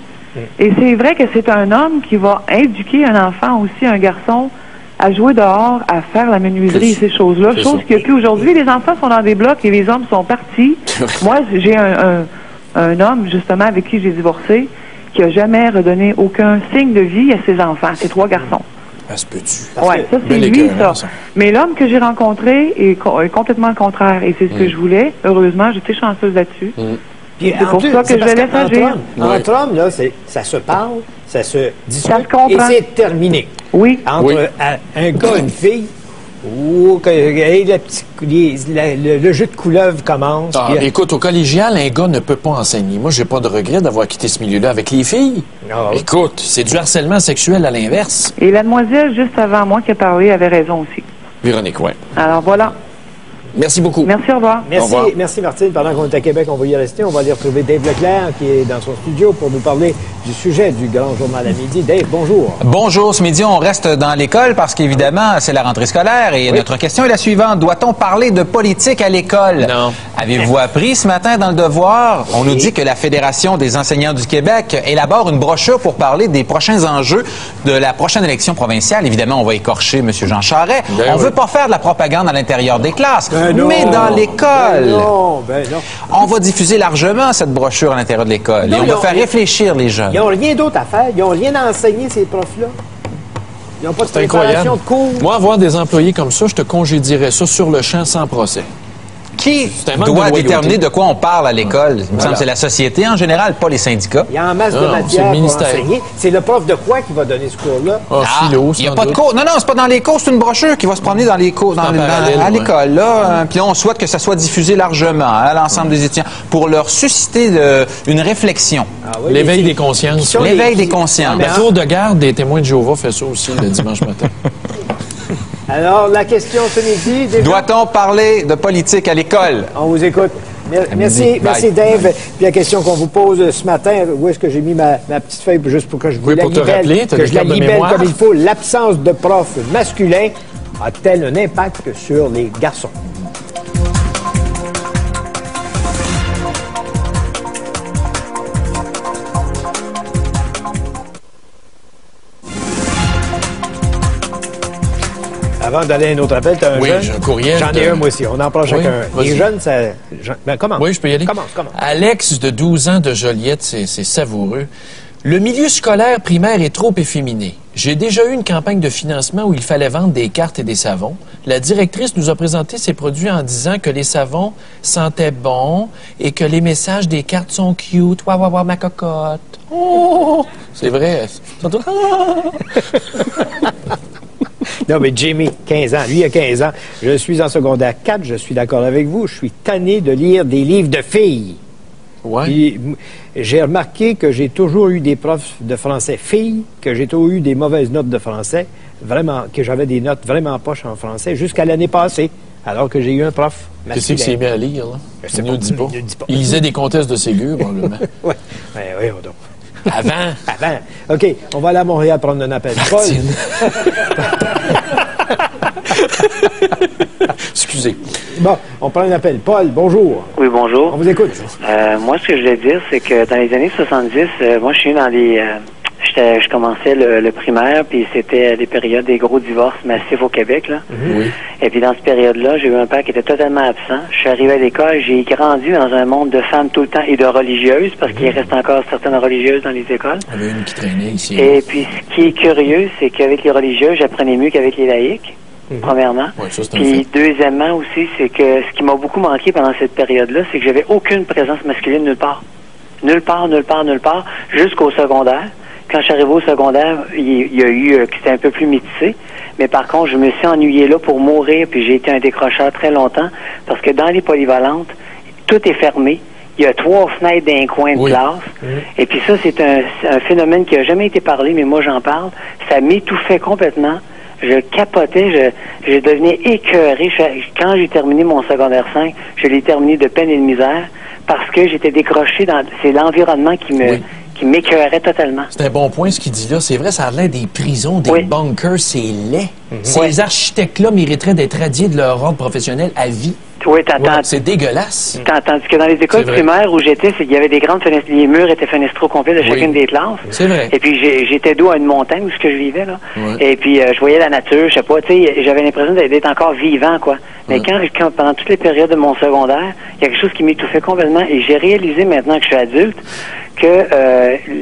Et c'est vrai que c'est un homme qui va éduquer un enfant aussi, un garçon, à jouer dehors, à faire la menuiserie et ces choses-là. Chose qu'il n'y a plus aujourd'hui. Les enfants sont dans des blocs et les hommes sont partis. Moi, j'ai un homme, justement, avec qui j'ai divorcé, qui n'a jamais redonné aucun signe de vie à ses enfants, ses 3 garçons. Ah, se peut-tu? Oui, ça, c'est lui, ça. Mais l'homme que j'ai rencontré est complètement le contraire. Et c'est ce que je voulais. Heureusement, j'étais chanceuse là-dessus. C'est pour ça que je vais laisser agir. Entre hommes, là, ça se parle, ça se discute, ça se comprend. et c'est terminé. Oui. Entre un gars et une fille, où le jeu de couleuvre commence. Écoute, au collégial, un gars ne peut pas enseigner. Moi, j'ai pas de regret d'avoir quitté ce milieu-là avec les filles. Écoute, c'est du harcèlement sexuel à l'inverse. Et la demoiselle, juste avant moi, qui a parlé, avait raison aussi. Véronique, oui. Alors, voilà. Merci beaucoup. Merci, au revoir. Merci Martine. Pendant qu'on est à Québec, on va y rester. On va aller retrouver Dave Leclerc qui est dans son studio pour nous parler du sujet du Grand Journal à midi. Dave, bonjour. Bonjour. Ce midi, on reste dans l'école parce qu'évidemment, c'est la rentrée scolaire et notre question est la suivante. Doit-on parler de politique à l'école? Non. Avez-vous appris ce matin dans le Devoir? On nous dit que la Fédération des enseignants du Québec élabore une brochure pour parler des prochains enjeux de la prochaine élection provinciale. Évidemment, on va écorcher M. Jean Charest. On veut pas faire de la propagande à l'intérieur des classes. Mais dans l'école, on va diffuser largement cette brochure à l'intérieur de l'école et on va faire réfléchir les jeunes. Ils n'ont rien d'autre à faire. Ils n'ont rien à enseigner, ces profs-là. Ils n'ont pas de préparation de cours. Moi, avoir des employés comme ça, je te congédierais ça sur le champ sans procès. Qui doit déterminer de quoi on parle à l'école? Il me semble que c'est la société en général, pas les syndicats. Il y a en masse de matière pour enseigner. C'est le prof de quoi qui va donner ce cours-là? Philo, il n'y a pas de cours. Non, c'est pas dans les cours, c'est une brochure qui va se promener dans les cours, à l'école. Puis on souhaite que ça soit diffusé largement à l'ensemble des étudiants pour leur susciter une réflexion. L'éveil des consciences. L'éveil des consciences. La tour de garde des témoins de Jéhovah fait ça aussi le dimanche matin. Alors, la question ce midi... Doit-on parler de politique à l'école? On vous écoute. Merci Dave. Puis la question qu'on vous pose ce matin, où est-ce que j'ai mis ma petite feuille juste pour que je vous la libelle, que je la libelle comme il faut. L'absence de profs masculins a-t-elle un impact sur les garçons? Avant d'aller à un autre appel, tu as un jeune? Oui, j'ai un courriel. J'en ai un, moi aussi. On en prend chacun. Les jeunes, ça... Ben, commence. Oui, je peux y aller? Commence. Alex, de 12 ans, de Joliette, c'est savoureux. Le milieu scolaire primaire est trop efféminé. J'ai déjà eu une campagne de financement où il fallait vendre des cartes et des savons. La directrice nous a présenté ses produits en disant que les savons sentaient bon et que les messages des cartes sont cute. Waouh, ma cocotte. Oh! C'est vrai. Non, mais Jimmy, 15 ans. Lui, il a 15 ans. Je suis en secondaire 4. Je suis d'accord avec vous. Je suis tanné de lire des livres de filles. Ouais. J'ai remarqué que j'ai toujours eu des profs de français filles, que j'ai toujours eu des mauvaises notes de français, vraiment, que j'avais des notes vraiment poches en français, jusqu'à l'année passée, alors que j'ai eu un prof masculin. Qu'est-ce qu'il s'est mis à lire, là? Il ne dit pas. Il lisait des comtesses de Ségur, probablement. Oui. Oui, donc. Avant. OK, on va aller à Montréal prendre un appel. Paul. Excusez. Bon, on prend un appel. Paul, bonjour. Oui, bonjour. On vous écoute. Moi, ce que je voulais dire, c'est que dans les années 70, moi, je suis dans les... je commençais le primaire, puis c'était les périodes des gros divorces massifs au Québec, là. Oui. Et puis dans cette période-là, j'ai eu un père qui était totalement absent. Je suis arrivé à l'école, j'ai grandi dans un monde de femmes tout le temps et de religieuses, parce qu'il reste encore certaines religieuses dans les écoles. Il y avait une qui traînait ici. Et puis ce qui est curieux, c'est qu'avec les religieuses, j'apprenais mieux qu'avec les laïcs. Premièrement. Ouais, ça, Puis deuxièmement aussi, c'est que ce qui m'a beaucoup manqué pendant cette période-là, c'est que j'avais aucune présence masculine nulle part. Nulle part, jusqu'au secondaire. Quand je suis arrivé au secondaire, il y a eu que c'était un peu plus métissé. Mais par contre, je me suis ennuyé là pour mourir, puis j'ai été un décrocheur très longtemps, parce que dans les polyvalentes, tout est fermé. Il y a 3 fenêtres d'un coin de classe. Et puis ça, c'est un phénomène qui n'a jamais été parlé, mais moi j'en parle. Ça m'étouffait complètement. Je capotais, je devenais écœuré. Quand j'ai terminé mon secondaire 5, je l'ai terminé de peine et de misère parce que j'étais décroché dans... C'est l'environnement qui m'écœurait totalement. C'est un bon point ce qu'il dit là. C'est vrai, ça a l'air des prisons, des bunkers, c'est laid. Ces architectes-là mériteraient d'être radiés de leur ordre professionnel à vie. Oui, c'est dégueulasse. Tandis que dans les écoles primaires où j'étais, il y avait des grandes fenêtres, les murs étaient fenestrés au complet de chacune des classes. C'est vrai. Et puis j'étais dos à une montagne où ce que je vivais là. Et puis je voyais la nature, je sais pas, tu sais, j'avais l'impression d'être encore vivant quoi. Mais quand pendant toutes les périodes de mon secondaire, il y a quelque chose qui m'étouffait complètement et j'ai réalisé maintenant que je suis adulte que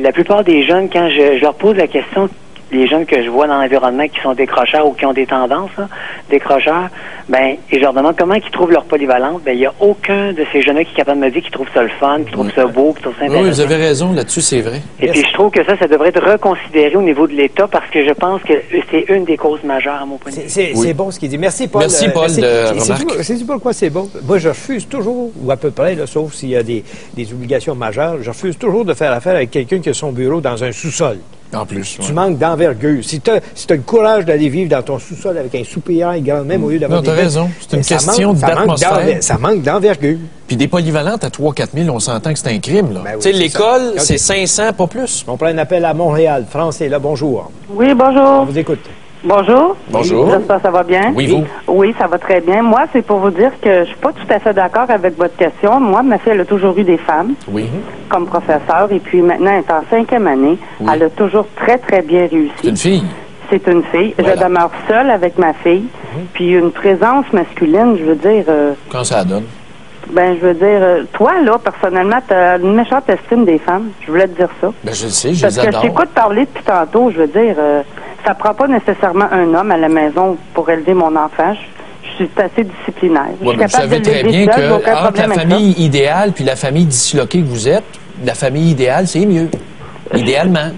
la plupart des jeunes, quand je leur pose la question, les jeunes que je vois dans l'environnement qui sont décrocheurs ou qui ont des tendances, là, décrocheurs, ben, et je leur demande comment ils trouvent leur polyvalente, ben, il n'y a aucun de ces jeunes-là qui est capable de me dire qu'ils trouvent ça le fun, qu'ils trouvent ça beau, qu'ils trouvent ça intéressant. Oui, vous avez raison là-dessus, c'est vrai. Et puis, je trouve que ça devrait être reconsidéré au niveau de l'État parce que je pense que c'est une des causes majeures à mon point de vue. C'est bon ce qu'il dit. Merci, Paul. Merci, Paul, de remarque. C'est pourquoi c'est bon. Moi, je refuse toujours, ou à peu près, là, sauf s'il y a des obligations majeures, je refuse toujours de faire affaire avec quelqu'un qui a son bureau dans un sous-sol. En plus. Tu manques d'envergure. Si tu as le courage d'aller vivre dans ton sous-sol avec un soupirant grand même au lieu d'avoir des... Non, tu as raison. C'est une question d'atmosphère. Ça manque d'envergure. Puis des polyvalentes à 3-4 000, on s'entend que c'est un crime, là. Ben oui, tu sais, l'école, c'est 500, pas plus. On prend un appel à Montréal. France est là. Bonjour. Oui, bonjour. On vous écoute. Bonjour. Bonjour. J'espère que ça va bien. Oui, vous? Oui, ça va très bien. Moi, c'est pour vous dire que je suis pas tout à fait d'accord avec votre question. Moi, ma fille, elle a toujours eu des femmes. Oui. Comme professeure. Et puis maintenant, elle est en 5e année. Oui. Elle a toujours très, très bien réussi. C'est une fille? C'est une fille. Voilà. Je demeure seule avec ma fille. Puis une présence masculine, je veux dire... Quand ça donne? Ben, je veux dire, toi, là, personnellement, tu as une méchante estime des femmes. Je voulais te dire ça. Ben, je le sais, je Parce les adore. Parce que je t'écoute parler depuis tantôt, je veux dire, ça prend pas nécessairement un homme à la maison pour élever mon enfant. Je suis assez disciplinaire. Ouais, vous savez très bien que entre la famille idéale puis la famille disloquée que vous êtes, la famille idéale, c'est mieux. Idéalement.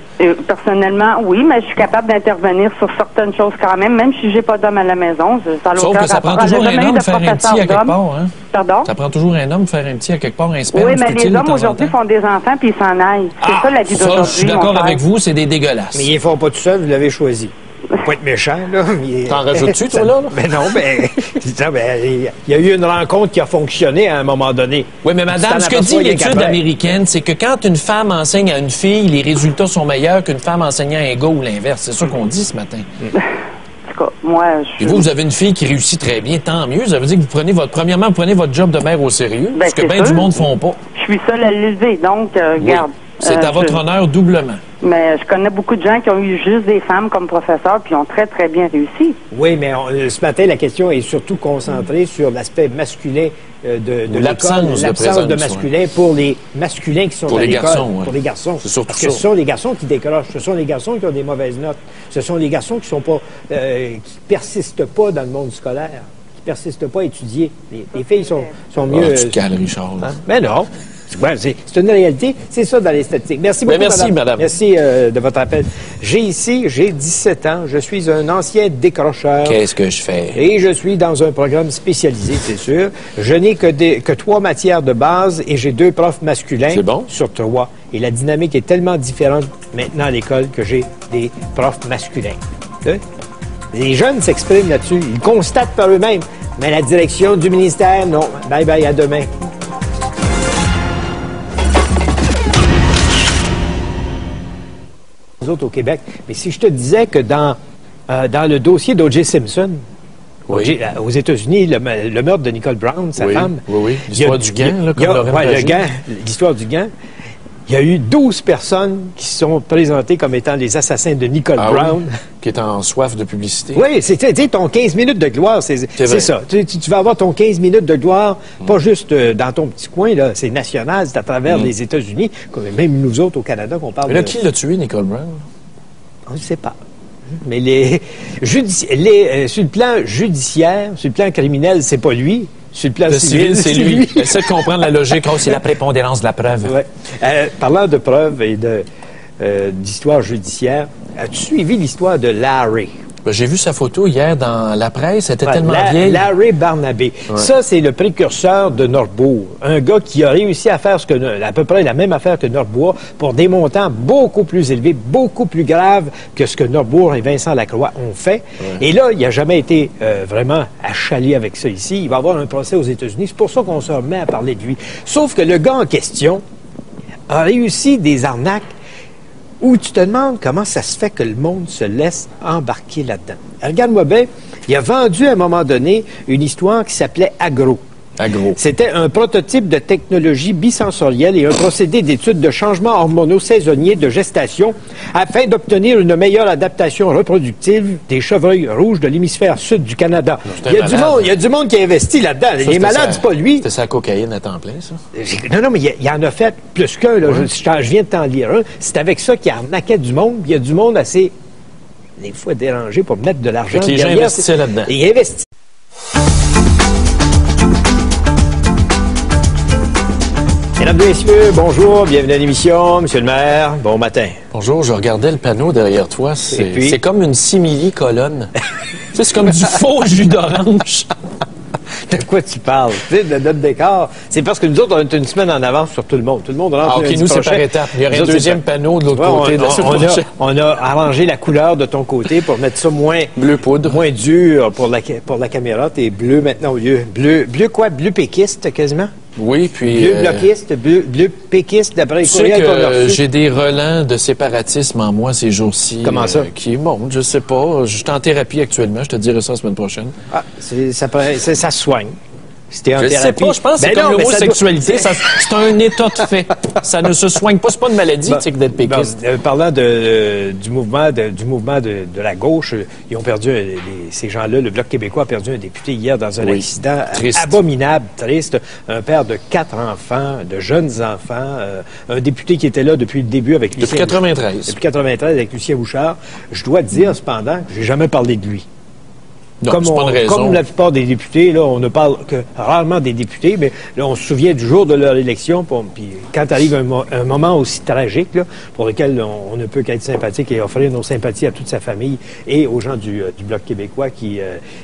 Personnellement, oui, mais je suis capable d'intervenir sur certaines choses quand même si j'ai pas d'homme à la maison. Sauf que ça prend toujours un homme de faire un petit à quelque part. Hein? Pardon? Ça prend toujours un homme de faire un petit à quelque part, un sperme. Oui, mais les hommes aujourd'hui font des enfants puis ils s'en aillent. C'est ça la vie d'aujourd'hui. Je suis d'accord avec vous, c'est des dégueulasses. Mais ils ne font pas tout seuls, vous l'avez choisi. faut pas être méchant, là. T'en rajoutes-tu, toi, là? Mais non, il y a eu une rencontre qui a fonctionné à un moment donné. Oui, mais madame, ce que dit l'étude américaine, c'est que quand une femme enseigne à une fille, les résultats sont meilleurs qu'une femme enseignant à un gars ou l'inverse. C'est ça qu'on dit ce matin. Moi, et vous avez une fille qui réussit très bien, tant mieux. Ça veut dire que vous prenez votre job de mère au sérieux, ce que bien du monde ne font pas. Je suis seule à l'élever, donc, regarde. C'est à votre honneur doublement. Mais je connais beaucoup de gens qui ont eu juste des femmes comme professeurs puis ont très, très bien réussi. Oui, mais ce matin, la question est surtout concentrée sur l'aspect masculin de l'absence de masculin pour les masculins qui sont pour à l'école. Pour les garçons. C'est surtout Parce que ce sont les garçons qui décrochent. Ce sont les garçons qui ont des mauvaises notes. Ce sont les garçons qui sont pas, qui persistent pas dans le monde scolaire, qui persistent pas à étudier. Les filles sont mieux. Tu cales, Richard. Mais non. Ouais, c'est une réalité. C'est ça dans les statistiques. Merci beaucoup, madame. Merci de votre appel. J'ai 17 ans. Je suis un ancien décrocheur. Qu'est-ce que je fais? Et je suis dans un programme spécialisé, c'est sûr. Je n'ai que 3 matières de base et j'ai 2 profs masculins sur 3. Et la dynamique est tellement différente maintenant à l'école que j'ai des profs masculins. Les jeunes s'expriment là-dessus. Ils constatent par eux-mêmes. Mais la direction du ministère, non. Bye bye, à demain. Autres au Québec. Mais si je te disais que dans le dossier d'O.J. Simpson, aux États-Unis, le meurtre de Nicole Brown, sa femme... Oui. L'histoire du gant, l'histoire du gant. Il y a eu 12 personnes qui se sont présentées comme étant les assassins de Nicole Brown. Oui, qui est en soif de publicité. Oui, c'est ton 15 minutes de gloire, c'est ça. Tu vas avoir ton 15 minutes de gloire, pas juste dans ton petit coin, là, c'est national, c'est à travers les États-Unis, même nous autres au Canada qu'on parle. Mais là, qui l'a tué, Nicole Brown? On ne sait pas. Mais sur le plan judiciaire, sur le plan criminel, c'est pas lui. Sur le plan civil, c'est lui. Essaie de comprendre la logique. C'est la prépondérance de la preuve. Ouais. Parlant de preuves et d'histoire judiciaire, as-tu suivi l'histoire de Larry? J'ai vu sa photo hier dans la presse. Elle était tellement vieille. Larry Barnabé. Ouais. Ça, c'est le précurseur de Northbourg. Un gars qui a réussi à faire à peu près la même affaire que Northbourg pour des montants beaucoup plus élevés, beaucoup plus graves que ce que Northbourg et Vincent Lacroix ont fait. Ouais. Et là, il n'a jamais été vraiment achalé avec ça ici. Il va avoir un procès aux États-Unis. C'est pour ça qu'on se remet à parler de lui. Sauf que le gars en question a réussi des arnaques où tu te demandes comment ça se fait que le monde se laisse embarquer là-dedans. Regarde-moi bien, il a vendu à un moment donné une histoire qui s'appelait Agro. C'était un prototype de technologie bisensorielle et un procédé d'étude de changements hormonaux saisonniers de gestation afin d'obtenir une meilleure adaptation reproductive des chevreuils rouges de l'hémisphère sud du Canada. Il y a du monde qui a investi là-dedans. Les malades, c'est pas lui. C'était sa cocaïne à temps plein, ça? Non, mais il en a fait plus qu'un. Je viens de t'en lire un. C'est avec ça qu'il arnaquait du monde. Il y a du monde assez, des fois, dérangé pour mettre de l'argent derrière. Les gens investissaient là-dedans. Et il investit. Mesdames et messieurs, bonjour, bienvenue à l'émission. Monsieur le maire, bon matin. Bonjour, je regardais le panneau derrière toi. C'est comme une simili-colonne. C'est comme du faux jus d'orange. De quoi tu parles? Tu sais, de notre décor. C'est parce que nous autres, on est une semaine en avance sur tout le monde. Tout le monde rentre. OK, nous, c'est par étapes. Il y aurait un deuxième panneau de l'autre côté. On a arrangé la couleur de ton côté pour mettre ça moins... Bleu poudre. Moins dur pour la caméra. T'es bleu maintenant au lieu. Bleu quoi? Bleu péquiste, quasiment? Oui, puis... Bleu bloquiste, bleu péquiste, d'après les courriels qu'on a reçus. J'ai des relents de séparatisme en moi ces jours-ci. Comment ça? Qui est bon, je sais pas. Je suis en thérapie actuellement. Je te dirai ça la semaine prochaine. Ah, ça se soigne. C'était en thérapie. Je sais pas, je pense que c'est comme l'homosexualité. C'est un état de fait. Ça ne se soigne pas. C'est pas une maladie, tu sais, que d'être péquiste. Parlant du mouvement de la gauche, ils ont perdu, ces gens-là, le Bloc québécois a perdu un député hier dans un accident abominable, triste. Un père de 4 enfants, de jeunes enfants, un député qui était là depuis le début avec Lucien. Depuis 93. Depuis 93 avec Lucien Bouchard. Je dois te dire, cependant, que j'ai jamais parlé de lui. Non, comme la plupart des députés, là, on ne parle que rarement des députés, mais là, on se souvient du jour de leur élection. Puis quand arrive un moment aussi tragique, là, pour lequel on ne peut qu'être sympathique et offrir nos sympathies à toute sa famille et aux gens du Bloc québécois qui,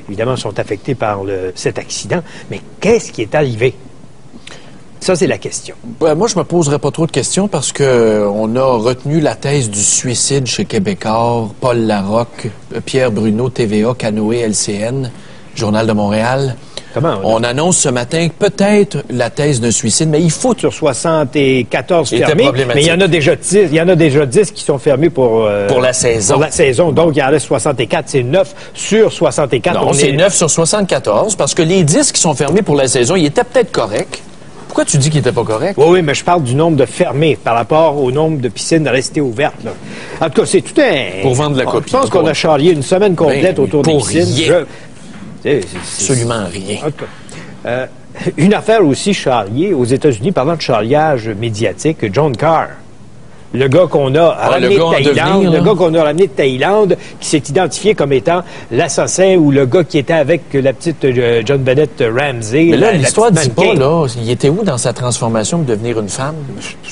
évidemment, sont affectés par cet accident. Mais qu'est-ce qui est arrivé? Ça, c'est la question. Moi, je me poserais pas trop de questions parce que on a retenu la thèse du suicide chez Québécois, Paul Larocque, Pierre Bruno, TVA, Canoë, LCN, Journal de Montréal. Comment on annonce ce matin peut-être la thèse d'un suicide, mais il faut... Sur 74 fermés, mais il y en a déjà 10, il y en a déjà 10 qui sont fermés pour la saison. Pour la saison, donc il en reste 64, c'est 9 sur 64. Non, c'est 9 sur 74, parce que les 10 qui sont fermés pour la saison, ils étaient peut-être corrects. Pourquoi tu dis qu'ils n'étaient pas corrects? Oui, mais je parle du nombre de fermés par rapport au nombre de piscines restées ouvertes. Là. En tout cas, c'est tout un... Pour vendre la copie. Je pense qu'on a charrié une semaine complète autour des piscines. Absolument rien. En tout cas, une affaire aussi charriée aux États-Unis, parlant de charriage médiatique, John Carr. Le gars qu'on a ramené de Thaïlande, le gars qu'on a ramené de Thaïlande, qui s'est identifié comme étant l'assassin ou le gars qui était avec la petite John Bennett Ramsey. Mais là, l'histoire dit pas, là, il était où dans sa transformation pour devenir une femme?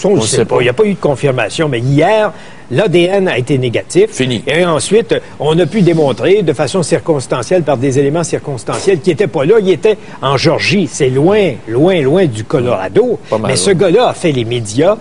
On ne sait pas. Il n'y a pas eu de confirmation, mais hier, l'ADN a été négatif. Fini. Et ensuite, on a pu démontrer de façon circonstancielle, par des éléments circonstanciels, qu'il n'était pas là. Il était en Georgie. C'est loin, loin, loin du Colorado. Mais ce gars-là a fait les médias.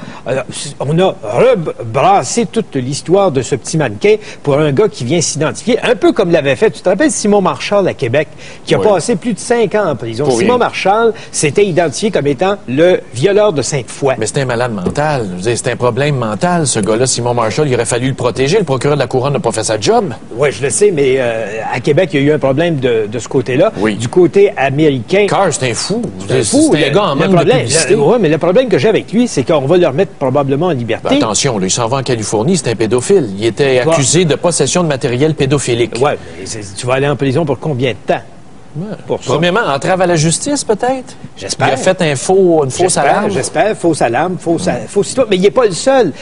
On a rebrassé toute l'histoire de ce petit mannequin pour un gars qui vient s'identifier, un peu comme l'avait fait, tu te rappelles, Simon Marshall à Québec, qui a passé plus de 5 ans en prison. Simon Marshall s'était identifié comme étant le violeur de Sainte-Foy. Mais c'était un malade mental. C'est un problème mental, ce gars-là, Simon Marshall. Il aurait fallu le protéger. Le procureur de la Couronne n'a pas fait sa job. Oui, je le sais, mais à Québec, il y a eu un problème de ce côté-là. Oui. Du côté américain... Carr, c'est un fou. C'est un gars en manque de publicité. Oui, mais le problème que j'ai avec lui, c'est qu'on va le remettre probablement en liberté. Ben, attention, là, il s'en va en Californie, c'est un pédophile. Il était accusé de possession de matériel pédophilique. Oui, mais tu vas aller en prison pour combien de temps? Pour ça. Premièrement, entrave à la justice, peut-être? J'espère. Il a fait une fausse alarme. J'espère, fausse alarme, fausse histoire. Mais il n'est pas le seul.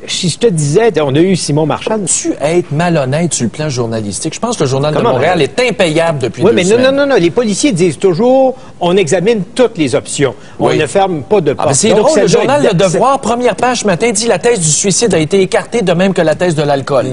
Si je te disais, on a eu Simon Marchand. Tu être malhonnête sur le plan journalistique. Je pense que le Journal de Montréal est impayable depuis 2 semaines. Oui, mais non. Les policiers disent toujours, on examine toutes les options. On ne ferme pas de porte. C'est drôle, le journal Le Devoir, première page ce matin, dit la thèse du suicide a été écartée, de même que la thèse de l'alcool.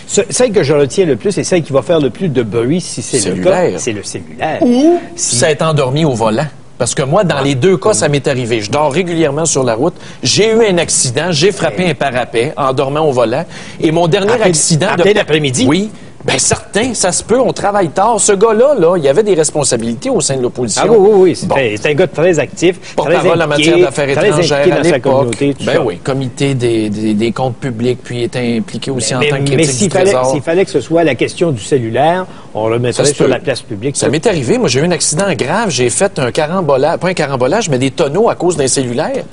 Celle que je retiens le plus et celle qui va faire le plus de bruit, si c'est le cas, c'est le cellulaire. Ou ça est endormi au volant. Parce que moi, dans les deux cas, ça m'est arrivé. Je dors régulièrement sur la route. J'ai eu un accident. J'ai frappé un parapet en dormant au volant. Et mon dernier accident... Après l'après-midi? Oui. Bien, certain, ça se peut, on travaille tard. Ce gars-là, il y avait des responsabilités au sein de l'opposition. Ah oui. C'est un gars très actif, porte-parole en matière d'affaires étrangères à l'époque. Ben oui, comité des comptes publics, puis il était impliqué aussi en tant que critique du Trésor. Mais s'il fallait que ce soit la question du cellulaire, on remettrait sur la place publique. Ça m'est arrivé. Moi, j'ai eu un accident grave. J'ai fait un carambolage, pas un carambolage, mais des tonneaux à cause d'un cellulaire.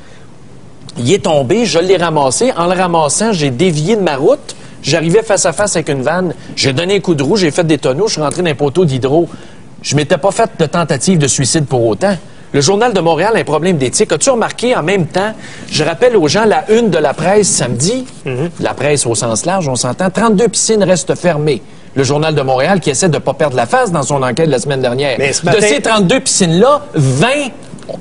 Il est tombé, je l'ai ramassé. En le ramassant, j'ai dévié de ma route. J'arrivais face à face avec une vanne, j'ai donné un coup de roue, j'ai fait des tonneaux, je suis rentré dans un poteau d'hydro. Je m'étais pas fait de tentative de suicide pour autant. Le Journal de Montréal a un problème d'éthique. As-tu remarqué en même temps, je rappelle aux gens la une de la presse samedi, la presse au sens large, on s'entend, 32 piscines restent fermées. Le Journal de Montréal qui essaie de ne pas perdre la face dans son enquête la semaine dernière. Mais ce matin... De ces 32 piscines-là, 20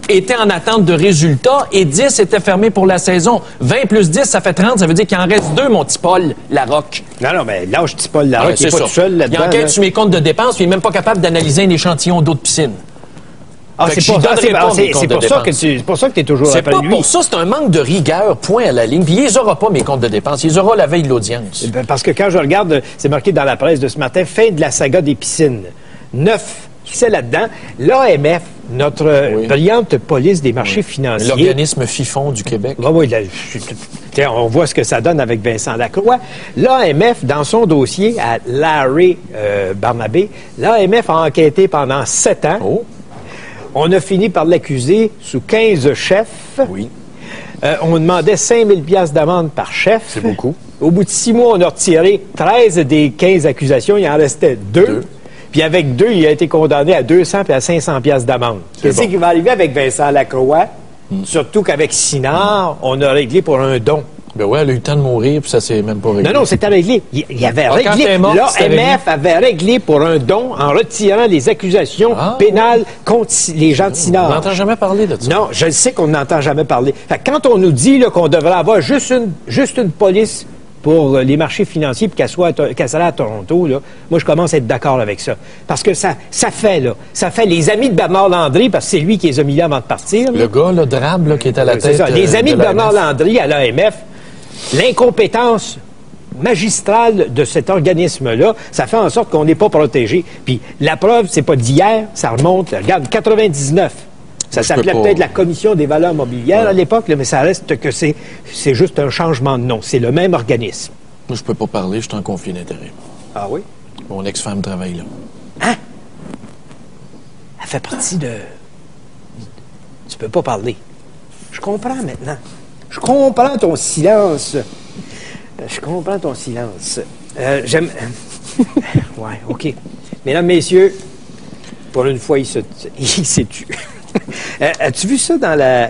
étaient en attente de résultats et 10 étaient fermés pour la saison. 20 plus 10, ça fait 30. Ça veut dire qu'il en reste 2, mon petit Paul Larocque. Non, mais lâche petit Paul Larocque, il n'est pas tout seul là-dedans. Il enquête sur mes comptes de dépenses, puis il n'est même pas capable d'analyser un échantillon d'eau de piscine. C'est pour ça que tu es toujours après lui. C'est pas pour ça, c'est un manque de rigueur, point à la ligne. Puis il les aura pas, mes comptes de dépenses. Il les aura la veille de l'audience. Parce que quand je regarde, c'est marqué dans la presse de ce matin, fin de la saga des piscines. 9 c'est là-dedans. L'AMF, notre brillante police des marchés financiers. L'organisme FIFON du Québec. Oui, on voit ce que ça donne avec Vincent Lacroix. L'AMF, dans son dossier à Larry Barnabé, l'AMF a enquêté pendant 7 ans. Oh. On a fini par l'accuser sous 15 chefs. Oui. On demandait 5 000 $ d'amende par chef. C'est beaucoup. Au bout de 6 mois, on a retiré 13 des 15 accusations. Il en restait 2. Puis avec 2, il a été condamné à 200 puis à 500 $ d'amende. Qu'est-ce qui va arriver avec Vincent Lacroix? Surtout qu'avec Sinard, on a réglé pour un don. Ben ouais, elle a eu le temps de mourir, puis ça s'est même pas réglé. Non, c'était réglé. Il avait réglé. L'AMF avait réglé pour un don en retirant les accusations pénales contre les gens de Sinard. On n'entend jamais parler de ça. Non, je sais qu'on n'entend jamais parler. Fait que quand on nous dit qu'on devrait avoir juste une police pour les marchés financiers puis qu'elle soit à Toronto, là, moi, je commence à être d'accord avec ça. Parce que ça fait les amis de Bernard Landry, parce que c'est lui qui les a mis là avant de partir. Là. Le gars, le drabe, là, qui est à la tête. C'est ça. Les amis de Bernard Landry à l'AMF, l'incompétence magistrale de cet organisme-là, ça fait en sorte qu'on n'est pas protégé. Puis la preuve, c'est pas d'hier, ça remonte, regarde, 99. Ça s'appelait peut-être la Commission des valeurs mobilières à l'époque, mais ça reste que c'est juste un changement de nom. C'est le même organisme. Moi, je peux pas parler, je suis en conflit d'intérêts. Ah oui? Mon ex-femme travaille là. Hein? Elle fait partie de... Tu peux pas parler. Je comprends maintenant. Je comprends ton silence. Je comprends ton silence. J'aime... ouais, OK. Mesdames, messieurs, pour une fois, il s'est tu. As-tu vu ça dans la...